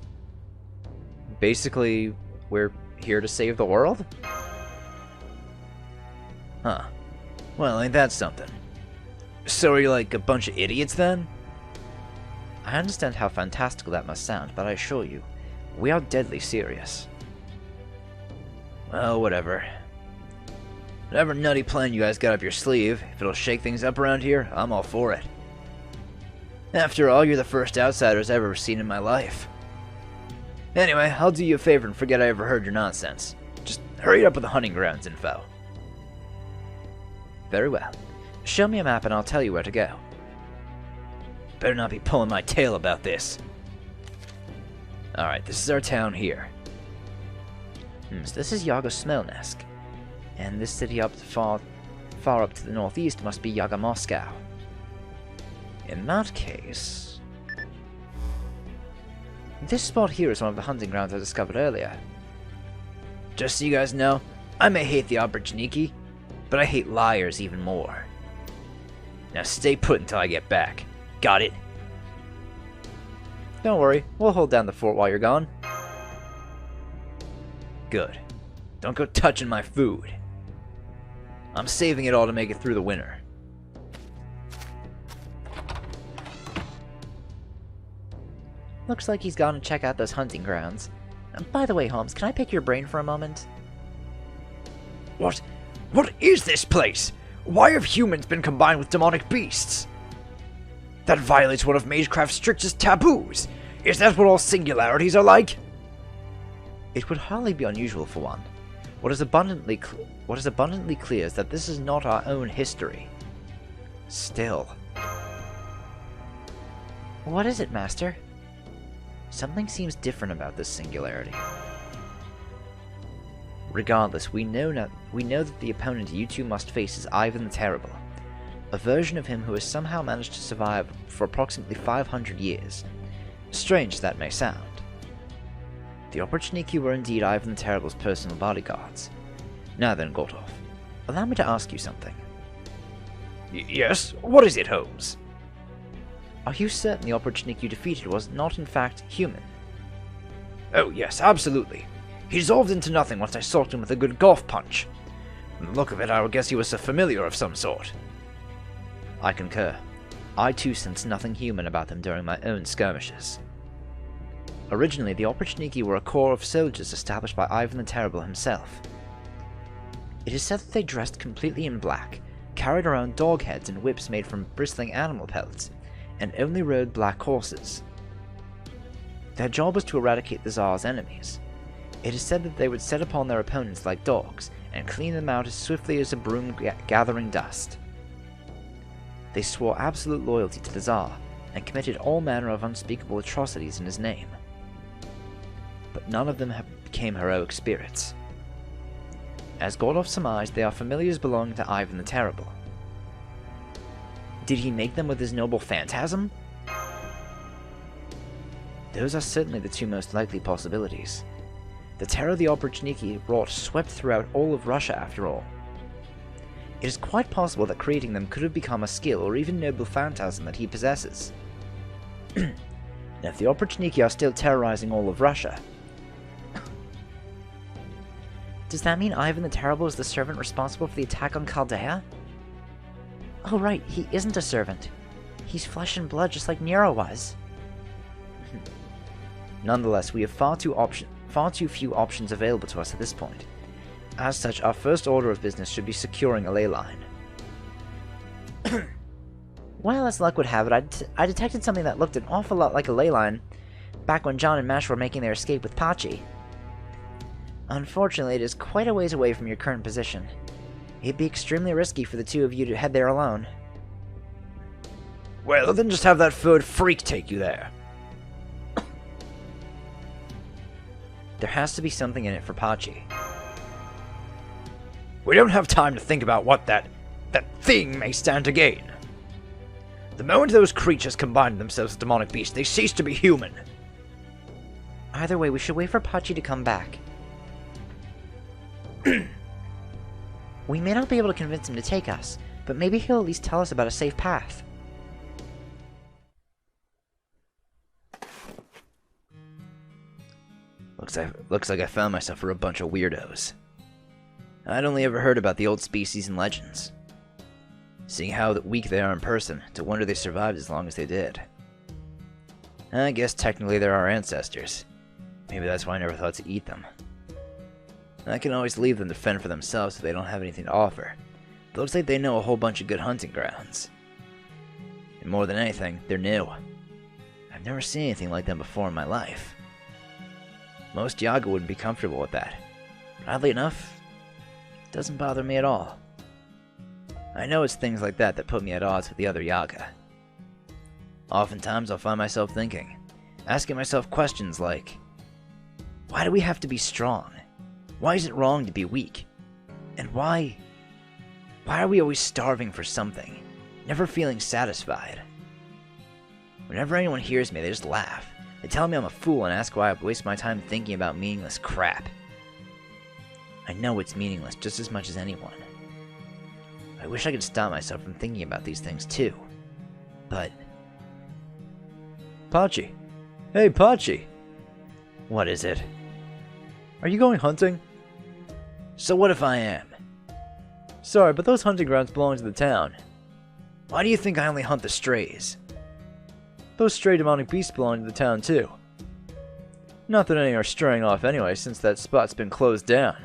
Basically, we're here to save the world? Huh. Well, ain't that something? So are you like a bunch of idiots then? I understand how fantastical that must sound, but I assure you, we are deadly serious. Well, whatever. Whatever nutty plan you guys got up your sleeve, if it'll shake things up around here, I'm all for it. After all, you're the first outsiders I've ever seen in my life. Anyway, I'll do you a favor and forget I ever heard your nonsense. Just hurry up with the hunting grounds info. Very well. Show me a map and I'll tell you where to go. Better not be pulling my tail about this. Alright, this is our town here. So this is Yaga Smelnesk. And this city up far up to the northeast must be Yaga Moscow. In that case... this spot here is one of the hunting grounds I discovered earlier. Just so you guys know, I may hate the Obrachnicki, but I hate liars even more. Now stay put until I get back. Got it? Don't worry, we'll hold down the fort while you're gone. Good. Don't go touching my food. I'm saving it all to make it through the winter. Looks like he's gone to check out those hunting grounds. By the way, Holmes, can I pick your brain for a moment? What is this place? Why have humans been combined with demonic beasts? That violates one of Magecraft's strictest taboos. Is that what all singularities are like? It would hardly be unusual for one. What is abundantly clear is that this is not our own history. Still. What is it, Master? Something seems different about this singularity. Regardless, we know that the opponent you two must face is Ivan the Terrible, a version of him who has somehow managed to survive for approximately 500 years. Strange as that may sound. The Obrachnicki were indeed Ivan the Terrible's personal bodyguards. Now then, Gortov, allow me to ask you something. Yes? What is it, Holmes? Are you certain the Obrachnicki you defeated was not in fact human? Oh yes, absolutely. He dissolved into nothing once I socked him with a good golf punch. From the look of it, I would guess he was a familiar of some sort. I concur. I too sensed nothing human about them during my own skirmishes. Originally, the Obrachnicki were a corps of soldiers established by Ivan the Terrible himself. It is said that they dressed completely in black, carried around dog heads and whips made from bristling animal pelts, and only rode black horses. Their job was to eradicate the Tsar's enemies. It is said that they would set upon their opponents like dogs, and clean them out as swiftly as a broom gathering dust. They swore absolute loyalty to the Tsar, and committed all manner of unspeakable atrocities in his name. But none of them became heroic spirits. As Gortov surmised, they are familiars belonging to Ivan the Terrible. Did he make them with his noble phantasm? Those are certainly the two most likely possibilities. The terror the Obrachnicki wrought swept throughout all of Russia after all. It is quite possible that creating them could have become a skill or even noble phantasm that he possesses. Now, if the Obrachnicki are still terrorizing all of Russia... Does that mean Ivan the Terrible is the servant responsible for the attack on Chaldea? Oh right, he isn't a servant. He's flesh and blood just like Nero was. Nonetheless, we have far too few options available to us at this point. As such, our first order of business should be securing a ley line. Well, as luck would have it, I detected something that looked an awful lot like a ley line back when John and Mash were making their escape with Pachi. Unfortunately, it is quite a ways away from your current position. It'd be extremely risky for the two of you to head there alone. Well, then just have that third freak take you there. There has to be something in it for Pachi. We don't have time to think about what that thing may stand to gain. The moment those creatures combine themselves with demonic beasts, they cease to be human. Either way, we should wait for Pachi to come back. We may not be able to convince him to take us, but maybe he'll at least tell us about a safe path. Looks like I found myself for a bunch of weirdos. I'd only ever heard about the old species and legends. Seeing how weak they are in person, to wonder they survived as long as they did. I guess technically they're our ancestors. Maybe that's why I never thought to eat them. I can always leave them to fend for themselves if they don't have anything to offer. But it looks like they know a whole bunch of good hunting grounds. And more than anything, they're new. I've never seen anything like them before in my life. Most Yaga wouldn't be comfortable with that. But oddly enough, it doesn't bother me at all. I know it's things like that that put me at odds with the other Yaga. Oftentimes I'll find myself thinking, asking myself questions like, why do we have to be strong? Why is it wrong to be weak? And why are we always starving for something, never feeling satisfied? Whenever anyone hears me, they just laugh. They tell me I'm a fool and ask why I waste my time thinking about meaningless crap. I know it's meaningless just as much as anyone. I wish I could stop myself from thinking about these things too. But... Pachi. Hey, Pachi. What is it? Are you going hunting? So what if I am? Sorry, but those hunting grounds belong to the town. Why do you think I only hunt the strays? Those stray demonic beasts belong to the town too. Not that any are straying off anyway, since that spot's been closed down.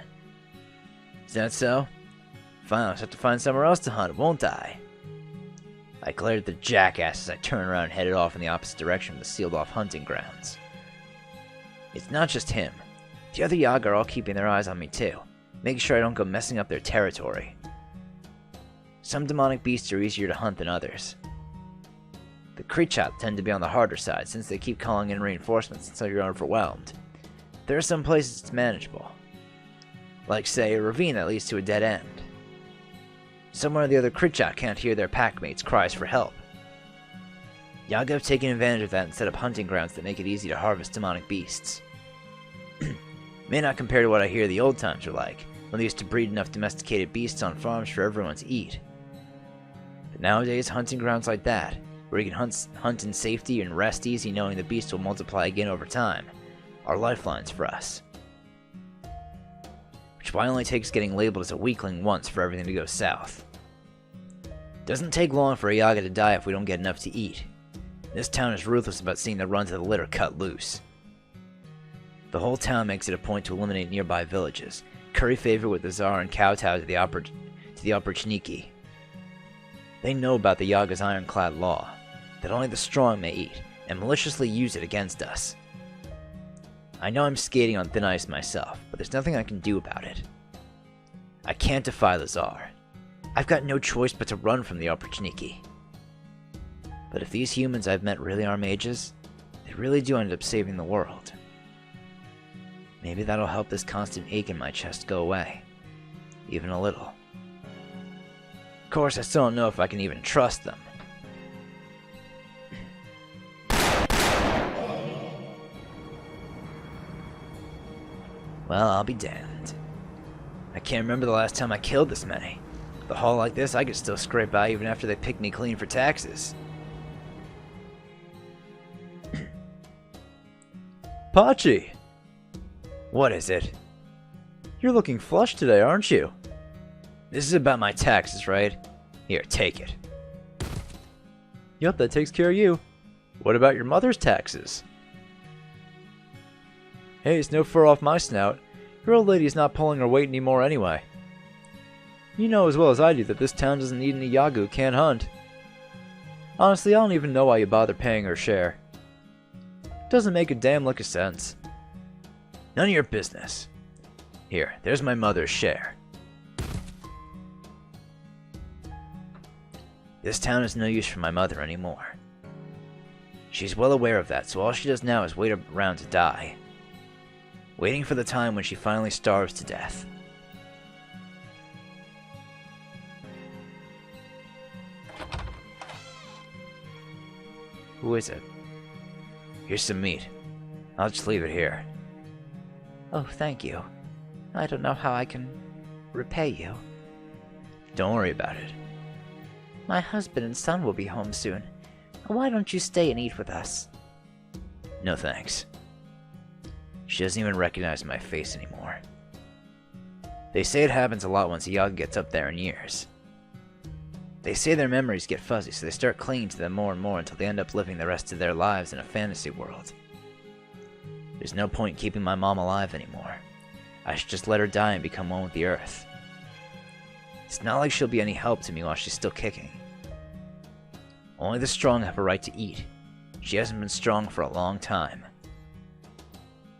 Is that so? Fine, I'll just have to find somewhere else to hunt, won't I? I glared at the jackass as I turned around and headed off in the opposite direction of the sealed-off hunting grounds. It's not just him. The other Yaga are all keeping their eyes on me too, making sure I don't go messing up their territory. Some demonic beasts are easier to hunt than others. The Krichat tend to be on the harder side, since they keep calling in reinforcements until you're overwhelmed. There are some places it's manageable. Like, say, a ravine that leads to a dead end. Somewhere the other Krichat can't hear their packmates' cries for help. Yaga have taken advantage of that and set up hunting grounds that make it easy to harvest demonic beasts. May not compare to what I hear the old times are like, when they used to breed enough domesticated beasts on farms for everyone to eat. But nowadays, hunting grounds like that, where you can hunt in safety and rest easy knowing the beast will multiply again over time, are lifelines for us. Which is why it only takes getting labeled as a weakling once for everything to go south. Doesn't take long for a Yaga to die if we don't get enough to eat. This town is ruthless about seeing the runs of the litter cut loose. The whole town makes it a point to eliminate nearby villages, curry favor with the Tsar and kowtow to the Oprichniki. They know about the Yaga's ironclad law, that only the strong may eat, and maliciously use it against us. I know I'm skating on thin ice myself, but there's nothing I can do about it. I can't defy the Tsar. I've got no choice but to run from the Oprichniki. But if these humans I've met really are mages, they really do end up saving the world. Maybe that'll help this constant ache in my chest go away. Even a little. Of course, I still don't know if I can even trust them. Well, I'll be damned. I can't remember the last time I killed this many. With a haul like this, I could still scrape by even after they pick me clean for taxes. Pachi! What is it? You're looking flush today, aren't you? This is about my taxes, right? Here, take it. Yep, that takes care of you. What about your mother's taxes? Hey, it's no fur off my snout. Your old lady's not pulling her weight anymore anyway. You know as well as I do that this town doesn't need any Yaga who can't hunt. Honestly, I don't even know why you bother paying her share. Doesn't make a damn lick of sense. None of your business. Here, there's my mother's share. This town is no use for my mother anymore. She's well aware of that, so all she does now is wait around to die. Waiting for the time when she finally starves to death. Who is it? Here's some meat. I'll just leave it here. Oh, thank you. I don't know how I can repay you. Don't worry about it. My husband and son will be home soon. Why don't you stay and eat with us? No thanks. She doesn't even recognize my face anymore. They say it happens a lot once a young gets up there in years. They say their memories get fuzzy, so they start clinging to them more and more until they end up living the rest of their lives in a fantasy world. There's no point in keeping my mom alive anymore. I should just let her die and become one with the earth. It's not like she'll be any help to me while she's still kicking. Only the strong have a right to eat. She hasn't been strong for a long time.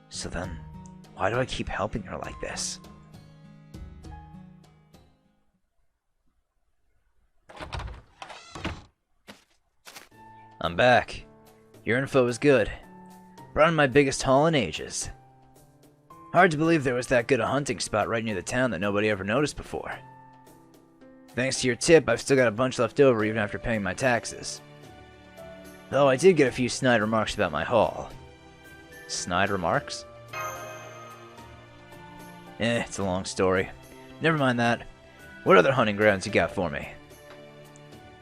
So then, why do I keep helping her like this? I'm back. Your info is good. Brought in my biggest haul in ages. Hard to believe there was that good a hunting spot right near the town that nobody ever noticed before. Thanks to your tip, I've still got a bunch left over even after paying my taxes. Though I did get a few snide remarks about my haul. Snide remarks? It's a long story. Never mind that. What other hunting grounds you got for me?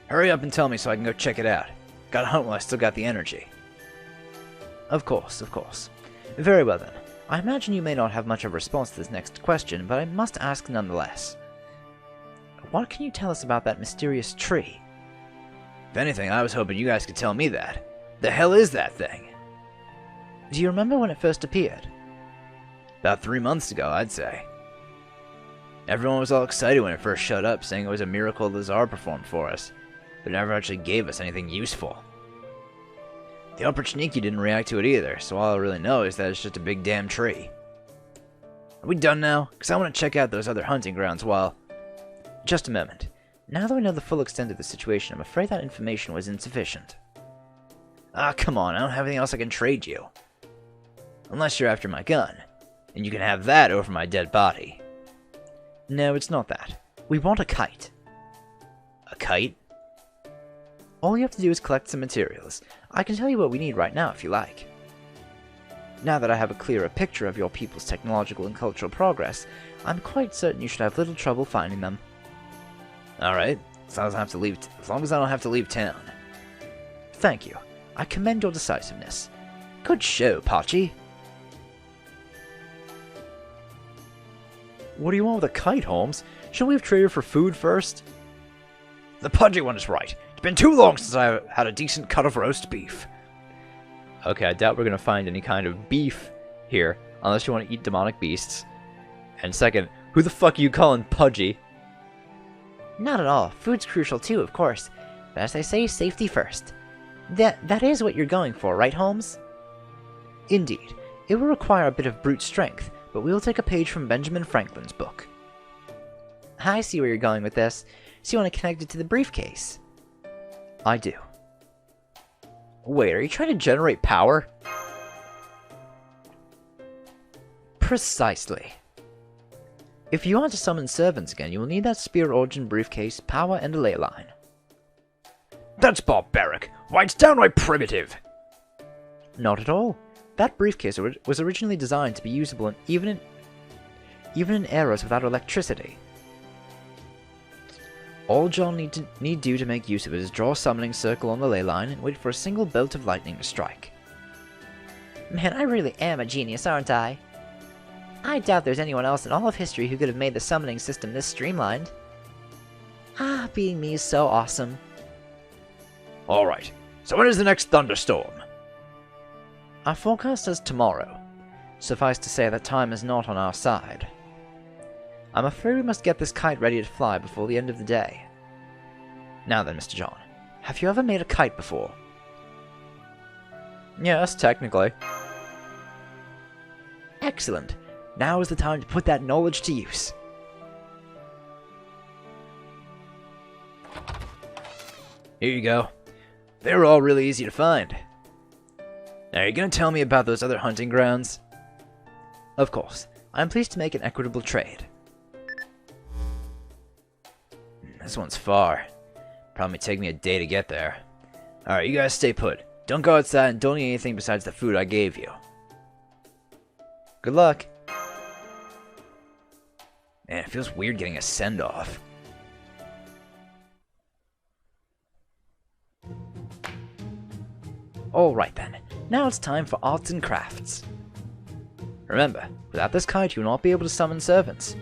Hurry up and tell me so I can go check it out. Gotta hunt while I still got the energy. Of course, of course. Very well then. I imagine you may not have much of a response to this next question, but I must ask nonetheless. What can you tell us about that mysterious tree? If anything, I was hoping you guys could tell me that. The hell is that thing? Do you remember when it first appeared? About 3 months ago, I'd say. Everyone was all excited when it first showed up, saying it was a miracle the Tsar performed for us, but it never actually gave us anything useful. The Oprichniki didn't react to it either, so all I really know is that it's just a big damn tree. Are we done now? Because I want to check out those other hunting grounds while... Just a moment. Now that I know the full extent of the situation, I'm afraid that information was insufficient. Ah, come on, I don't have anything else I can trade you. Unless you're after my gun, and you can have that over my dead body. No, it's not that. We want a kite. A kite? All you have to do is collect some materials. I can tell you what we need right now if you like. Now that I have a clearer picture of your people's technological and cultural progress, I'm quite certain you should have little trouble finding them. Alright, as long as I don't have to leave town. Thank you. I commend your decisiveness. Good show, Pachi. What do you want with a kite, Holmes? Shouldn't we have traded for food first? The pudgy one is right. It's been too long since I had a decent cut of roast beef. Okay, I doubt we're going to find any kind of beef here, unless you want to eat demonic beasts. And second, who the fuck are you calling pudgy? Not at all. Food's crucial too, of course. But as I say, safety first. That is what you're going for, right, Holmes? Indeed. It will require a bit of brute strength, but we'll take a page from Benjamin Franklin's book. I see where you're going with this. So you want to connect it to the briefcase? I do. Wait, are you trying to generate power? Precisely. If you want to summon servants again, you will need that spear origin briefcase, power, and a ley line. That's barbaric. Why, it's downright primitive. Not at all. That briefcase was originally designed to be usable even in eras without electricity. All John need do to make use of it is draw a summoning circle on the ley line and wait for a single bolt of lightning to strike. Man, I really am a genius, aren't I? I doubt there's anyone else in all of history who could have made the summoning system this streamlined. Ah, being me is so awesome. Alright, so when is the next thunderstorm? Our forecast says tomorrow. Suffice to say that time is not on our side. I'm afraid we must get this kite ready to fly before the end of the day. Now then, Mr. John, have you ever made a kite before? Yes, technically. Excellent. Now is the time to put that knowledge to use. Here you go. They were all really easy to find. Now, are you going to tell me about those other hunting grounds? Of course. I'm pleased to make an equitable trade. This one's far. Probably take me a day to get there. Alright, you guys stay put. Don't go outside and don't eat anything besides the food I gave you. Good luck. Man, it feels weird getting a send-off. Alright then, now it's time for arts and crafts. Remember, without this kite you will not be able to summon servants.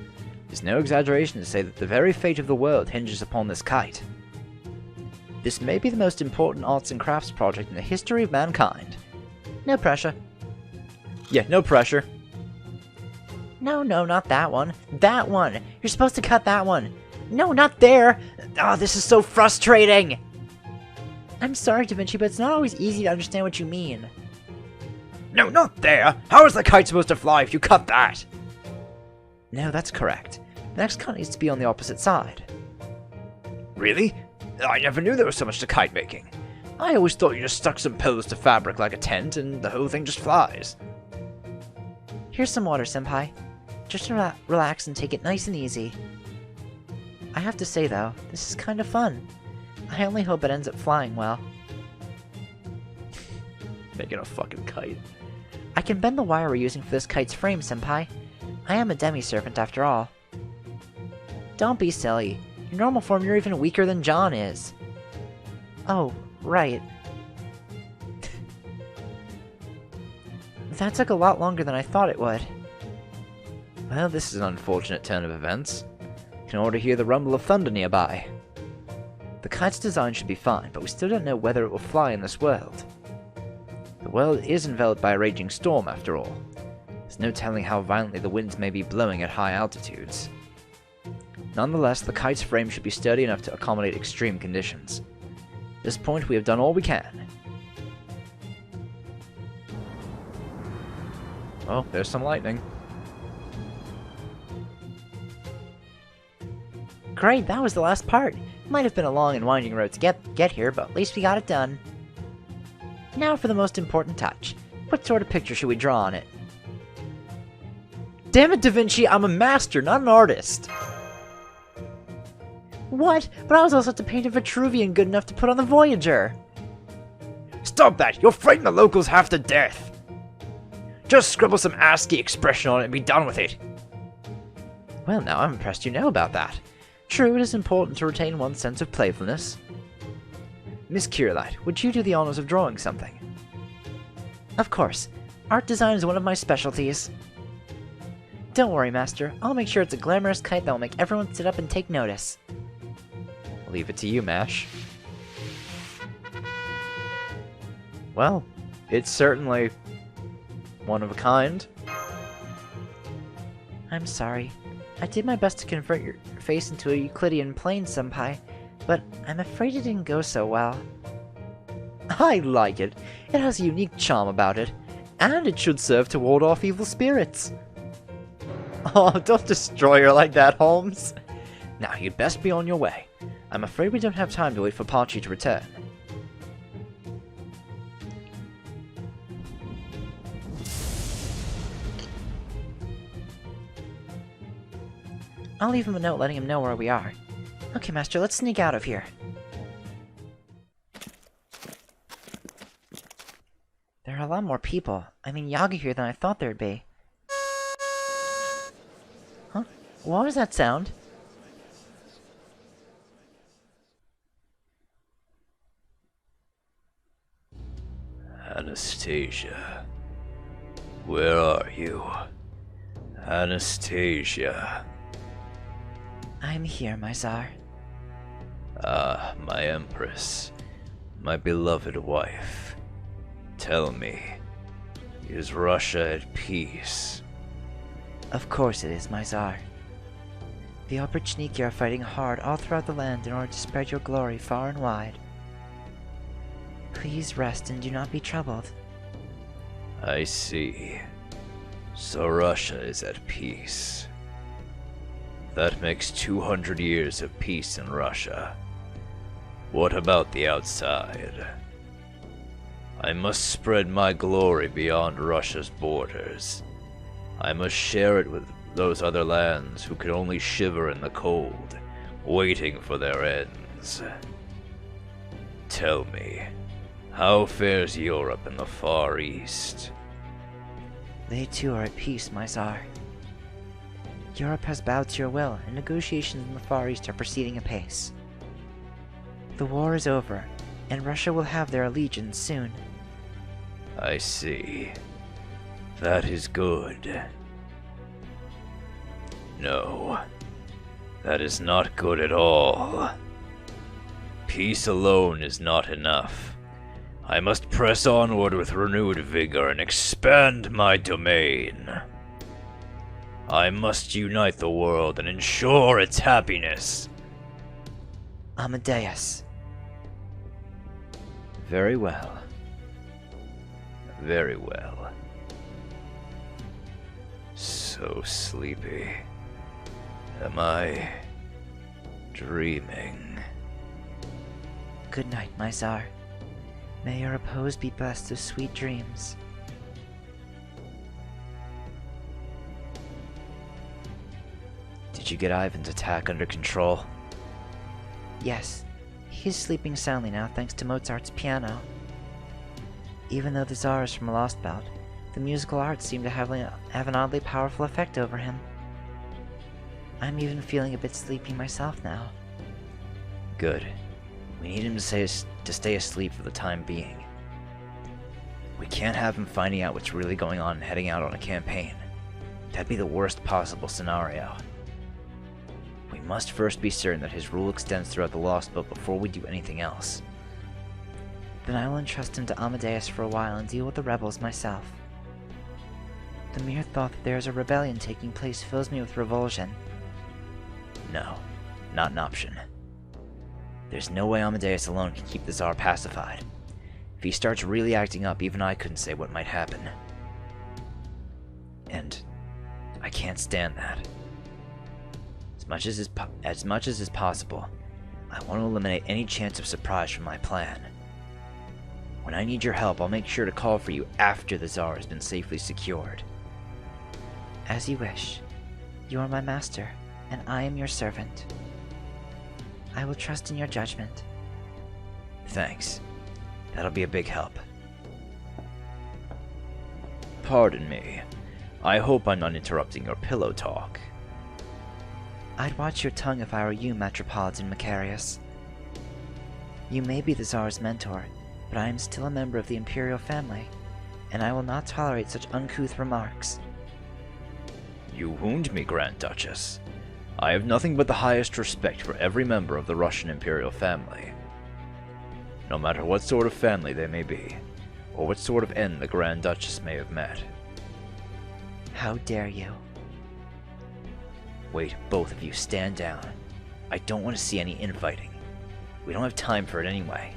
It's no exaggeration to say that the very fate of the world hinges upon this kite. This may be the most important arts and crafts project in the history of mankind. No pressure. Yeah, no pressure. No, not that one. That one! You're supposed to cut that one! No, not there! Oh, this is so frustrating! I'm sorry, Da Vinci, but it's not always easy to understand what you mean. No, not there! How is the kite supposed to fly if you cut that? No, that's correct. The next cut needs to be on the opposite side. Really? I never knew there was so much to kite making. I always thought you just stuck some pillows to fabric like a tent and the whole thing just flies. Here's some water, Senpai. Just relax and take it nice and easy. I have to say, though, this is kind of fun. I only hope it ends up flying well. Making a fucking kite. I can bend the wire we're using for this kite's frame, Senpai. I am a demi-servant after all. Don't be silly. In normal form, you're even weaker than John is. Oh, right. That took a lot longer than I thought it would. Well, this is an unfortunate turn of events. You can already hear the rumble of thunder nearby. The kite's design should be fine, but we still don't know whether it will fly in this world. The world is enveloped by a raging storm, after all. There's no telling how violently the winds may be blowing at high altitudes. Nonetheless, the kite's frame should be sturdy enough to accommodate extreme conditions. At this point, we have done all we can. Oh, there's some lightning. Great, that was the last part. It might have been a long and winding road to get here, but at least we got it done. Now for the most important touch. What sort of picture should we draw on it? Damn it, Da Vinci, I'm a master, not an artist! What? But I was also to paint a Vitruvian good enough to put on the Voyager! Stop that! You'll frighten the locals half to death! Just scribble some ASCII expression on it and be done with it! Well, now I'm impressed you know about that. True, it is important to retain one's sense of playfulness. Miss Kirillite, would you do the honors of drawing something? Of course. Art design is one of my specialties. Don't worry, Master. I'll make sure it's a glamorous kite that will make everyone sit up and take notice. I'll leave it to you, Mash. Well, it's certainly one of a kind. I'm sorry. I did my best to convert your face into a Euclidean plane, Senpai, but I'm afraid it didn't go so well. I like it. It has a unique charm about it, and it should serve to ward off evil spirits. Oh, don't destroy her like that, Holmes. Now, you'd best be on your way. I'm afraid we don't have time to wait for Pachi to return. I'll leave him a note letting him know where we are. Okay, Master, let's sneak out of here. There are a lot more people. I mean, Yaga here than I thought there'd be. Huh? What was that sound? Anastasia. Where are you? Anastasia. I'm here, my Tsar. Ah, my Empress. My beloved wife. Tell me, is Russia at peace? Of course it is, my Tsar. The Oprichniki are fighting hard all throughout the land in order to spread your glory far and wide. Please rest and do not be troubled. I see. So Russia is at peace. That makes 200 years of peace in Russia. What about the outside? I must spread my glory beyond Russia's borders. I must share it with those other lands who can only shiver in the cold, waiting for their ends. Tell me, How fares Europe and the Far East? They too are at peace, my Tsar. Europe has bowed to your will, and negotiations in the Far East are proceeding apace. The war is over, and Russia will have their allegiance soon. I see. That is good. No, that is not good at all. Peace alone is not enough. I must press onward with renewed vigor and expand my domain. I must unite the world and ensure its happiness. Amadeus. Very well. Very well. So sleepy. Am I dreaming? Good night, my Tsar. May your repose be blessed with sweet dreams. Did you get Ivan's attack under control? Yes, he is sleeping soundly now thanks to Mozart's piano. Even though the Tsar is from a lost belt, the musical arts seem to have an oddly powerful effect over him. I'm even feeling a bit sleepy myself now. Good. We need him to stay asleep for the time being. We can't have him finding out what's really going on and heading out on a campaign. That'd be the worst possible scenario. We must first be certain that his rule extends throughout the Lost Belt before we do anything else. Then I will entrust him to Amadeus for a while and deal with the rebels myself. The mere thought that there is a rebellion taking place fills me with revulsion. No, not an option. There's no way Amadeus alone can keep the Tsar pacified. If he starts really acting up, even I couldn't say what might happen. And I can't stand that. As much as is possible, I want to eliminate any chance of surprise from my plan. When I need your help, I'll make sure to call for you after the Tsar has been safely secured. As you wish. You are my master, and I am your servant. I will trust in your judgment. Thanks. That'll be a big help. Pardon me. I hope I'm not interrupting your pillow talk. I'd watch your tongue if I were you, Metropolitan Macarius. You may be the Tsar's mentor, but I am still a member of the Imperial family, and I will not tolerate such uncouth remarks. You wound me, Grand Duchess. I have nothing but the highest respect for every member of the Russian Imperial family. No matter what sort of family they may be, or what sort of end the Grand Duchess may have met. How dare you? Wait, both of you, stand down. I don't want to see any infighting. We don't have time for it anyway.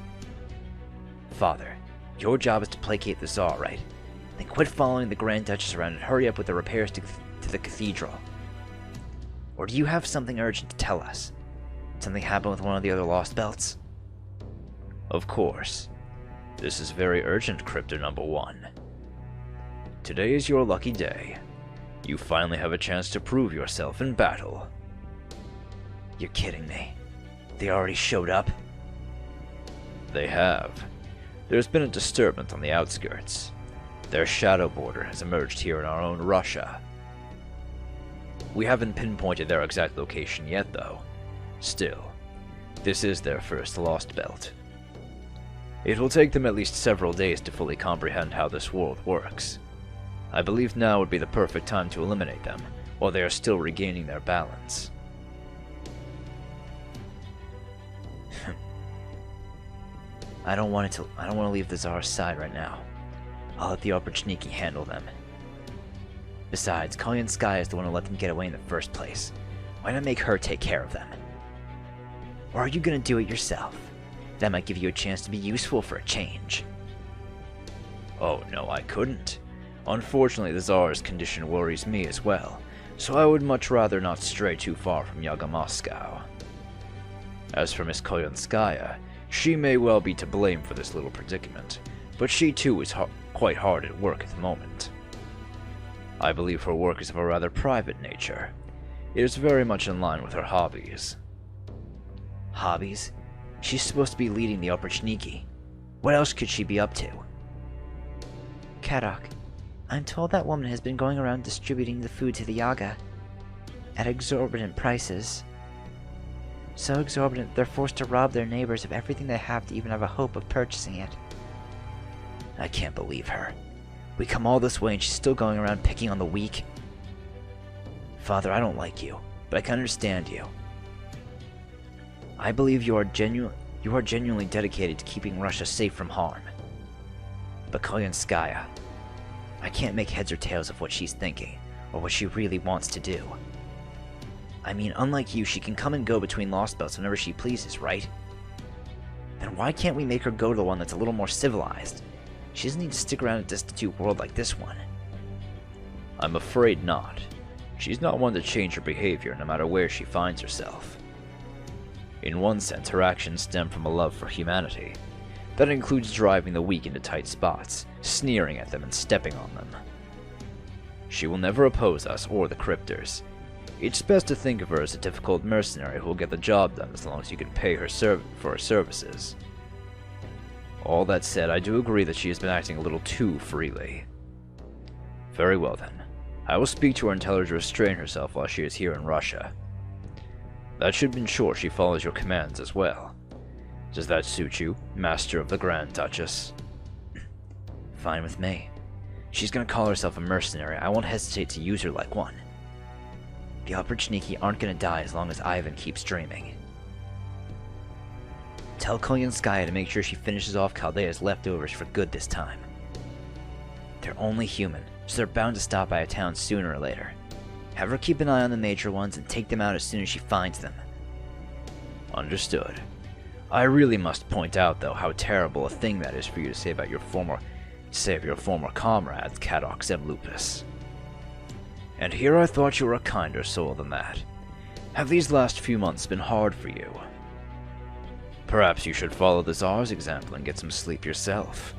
Father, your job is to placate the Tsar, right? Then quit following the Grand Duchess around and hurry up with the repairs to the cathedral. Or do you have something urgent to tell us? Something happened with one of the other Lost Belts? Of course. This is very urgent, Crypto Number 1. Today is your lucky day. You finally have a chance to prove yourself in battle. You're kidding me. They already showed up? They have. There's been a disturbance on the outskirts. Their shadow border has emerged here in our own Russia. We haven't pinpointed their exact location yet, though. Still, this is their first Lost Belt. It will take them at least several days to fully comprehend how this world works. I believe now would be the perfect time to eliminate them, while they are still regaining their balance. I don't want to leave the Tsar's side right now. I'll let the Opportunity handle them. Besides, Kolyanskaya is the one who let them get away in the first place. Why not make her take care of them? Or are you gonna do it yourself? That might give you a chance to be useful for a change. Oh no, I couldn't. Unfortunately, the Tsar's condition worries me as well, so I would much rather not stray too far from Yaga Moscow. As for Miss Kolyanskaya, she may well be to blame for this little predicament, but she too is quite hard at work at the moment. I believe her work is of a rather private nature. It is very much in line with her hobbies. Hobbies? She's supposed to be leading the Opportunity. What else could she be up to? Kadok, I'm told that woman has been going around distributing the food to the Yaga at exorbitant prices. So exorbitant they're forced to rob their neighbors of everything they have to even have a hope of purchasing it. I can't believe her. We come all this way and she's still going around picking on the weak. Father, I don't like you, but I can understand you. I believe you are genuinely dedicated to keeping Russia safe from harm. But Kolyanskaya, I can't make heads or tails of what she's thinking, or what she really wants to do. I mean, unlike you, she can come and go between Lost Belts whenever she pleases, right? Then why can't we make her go to the one that's a little more civilized? She doesn't need to stick around a destitute world like this one. I'm afraid not. She's not one to change her behavior no matter where she finds herself. In one sense, her actions stem from a love for humanity. That includes driving the weak into tight spots, sneering at them and stepping on them. She will never oppose us or the Cryptors. It's best to think of her as a difficult mercenary who will get the job done as long as you can pay her for her services. All that said, I do agree that she has been acting a little too freely. Very well then. I will speak to her and tell her to restrain herself while she is here in Russia. That should ensure she follows your commands as well. Does that suit you, Master of the Grand Duchess? Fine with me. She's gonna call herself a mercenary. I won't hesitate to use her like one. The Oprichniki aren't gonna die as long as Ivan keeps dreaming. Tell Kolyanskaya to make sure she finishes off Chaldea's leftovers for good this time. They're only human, so they're bound to stop by a town sooner or later. Have her keep an eye on the major ones and take them out as soon as she finds them. Understood. I really must point out, though, how terrible a thing that is for you to say about your former comrades, Kadox and Lupus. And here I thought you were a kinder soul than that. Have these last few months been hard for you? Perhaps you should follow the Tsar's example and get some sleep yourself.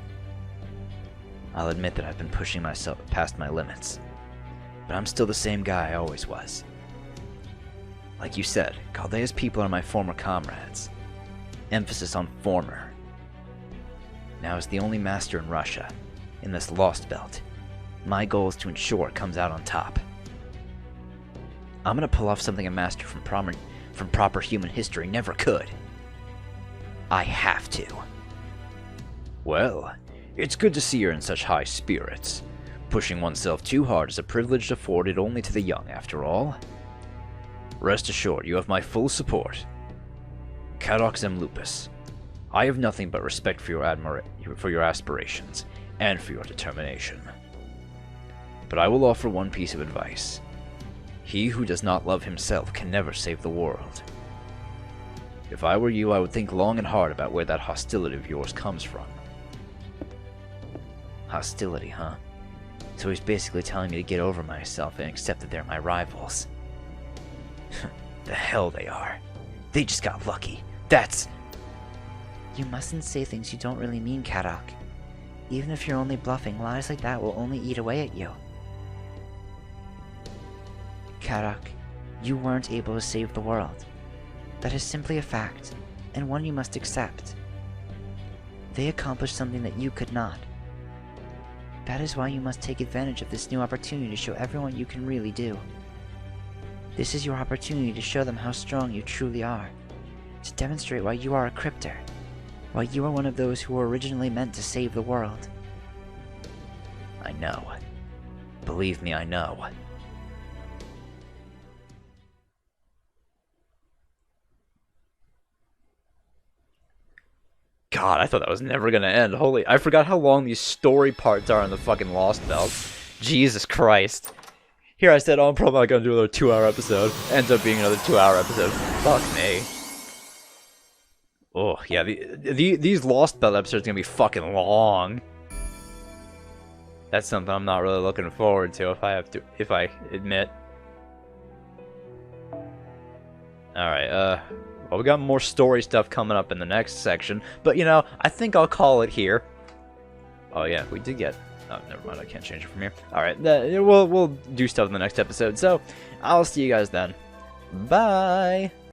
I'll admit that I've been pushing myself past my limits. But I'm still the same guy I always was. Like you said, Chaldea's people are my former comrades. Emphasis on former. Now as the only master in Russia, in this Lost Belt, my goal is to ensure it comes out on top. I'm gonna pull off something a master from proper human history never could. I have to. Well, it's good to see you're in such high spirits. Pushing oneself too hard is a privilege afforded only to the young, after all. Rest assured, you have my full support. Kadox M. Lupus, I have nothing but respect for your aspirations, and for your determination. But I will offer one piece of advice. He who does not love himself can never save the world. If I were you, I would think long and hard about where that hostility of yours comes from. Hostility, huh? So he's basically telling me to get over myself and accept that they're my rivals. The hell they are. They just got lucky. That's... You mustn't say things you don't really mean, Kadok. Even if you're only bluffing, lies like that will only eat away at you. Kadok, you weren't able to save the world. That is simply a fact, and one you must accept. They accomplished something that you could not. That is why you must take advantage of this new opportunity to show everyone you can really do. This is your opportunity to show them how strong you truly are, to demonstrate why you are a Cryptor, why you are one of those who were originally meant to save the world. I know. Believe me, I know. God, I thought that was never gonna end. Holy, I forgot how long these story parts are in the fucking Lost Belt. Jesus Christ. Here I said, oh, I'm probably not gonna do another 2-hour episode. Ends up being another 2-hour episode. Fuck me. Oh, yeah, these Lost Belt episodes are gonna be fucking long. That's something I'm not really looking forward to, if I admit. Alright, well, we got more story stuff coming up in the next section, but you know, I think I'll call it here. Oh yeah, we did get... Oh, never mind, I can't change it from here. Alright, we'll do stuff in the next episode, so I'll see you guys then. Bye!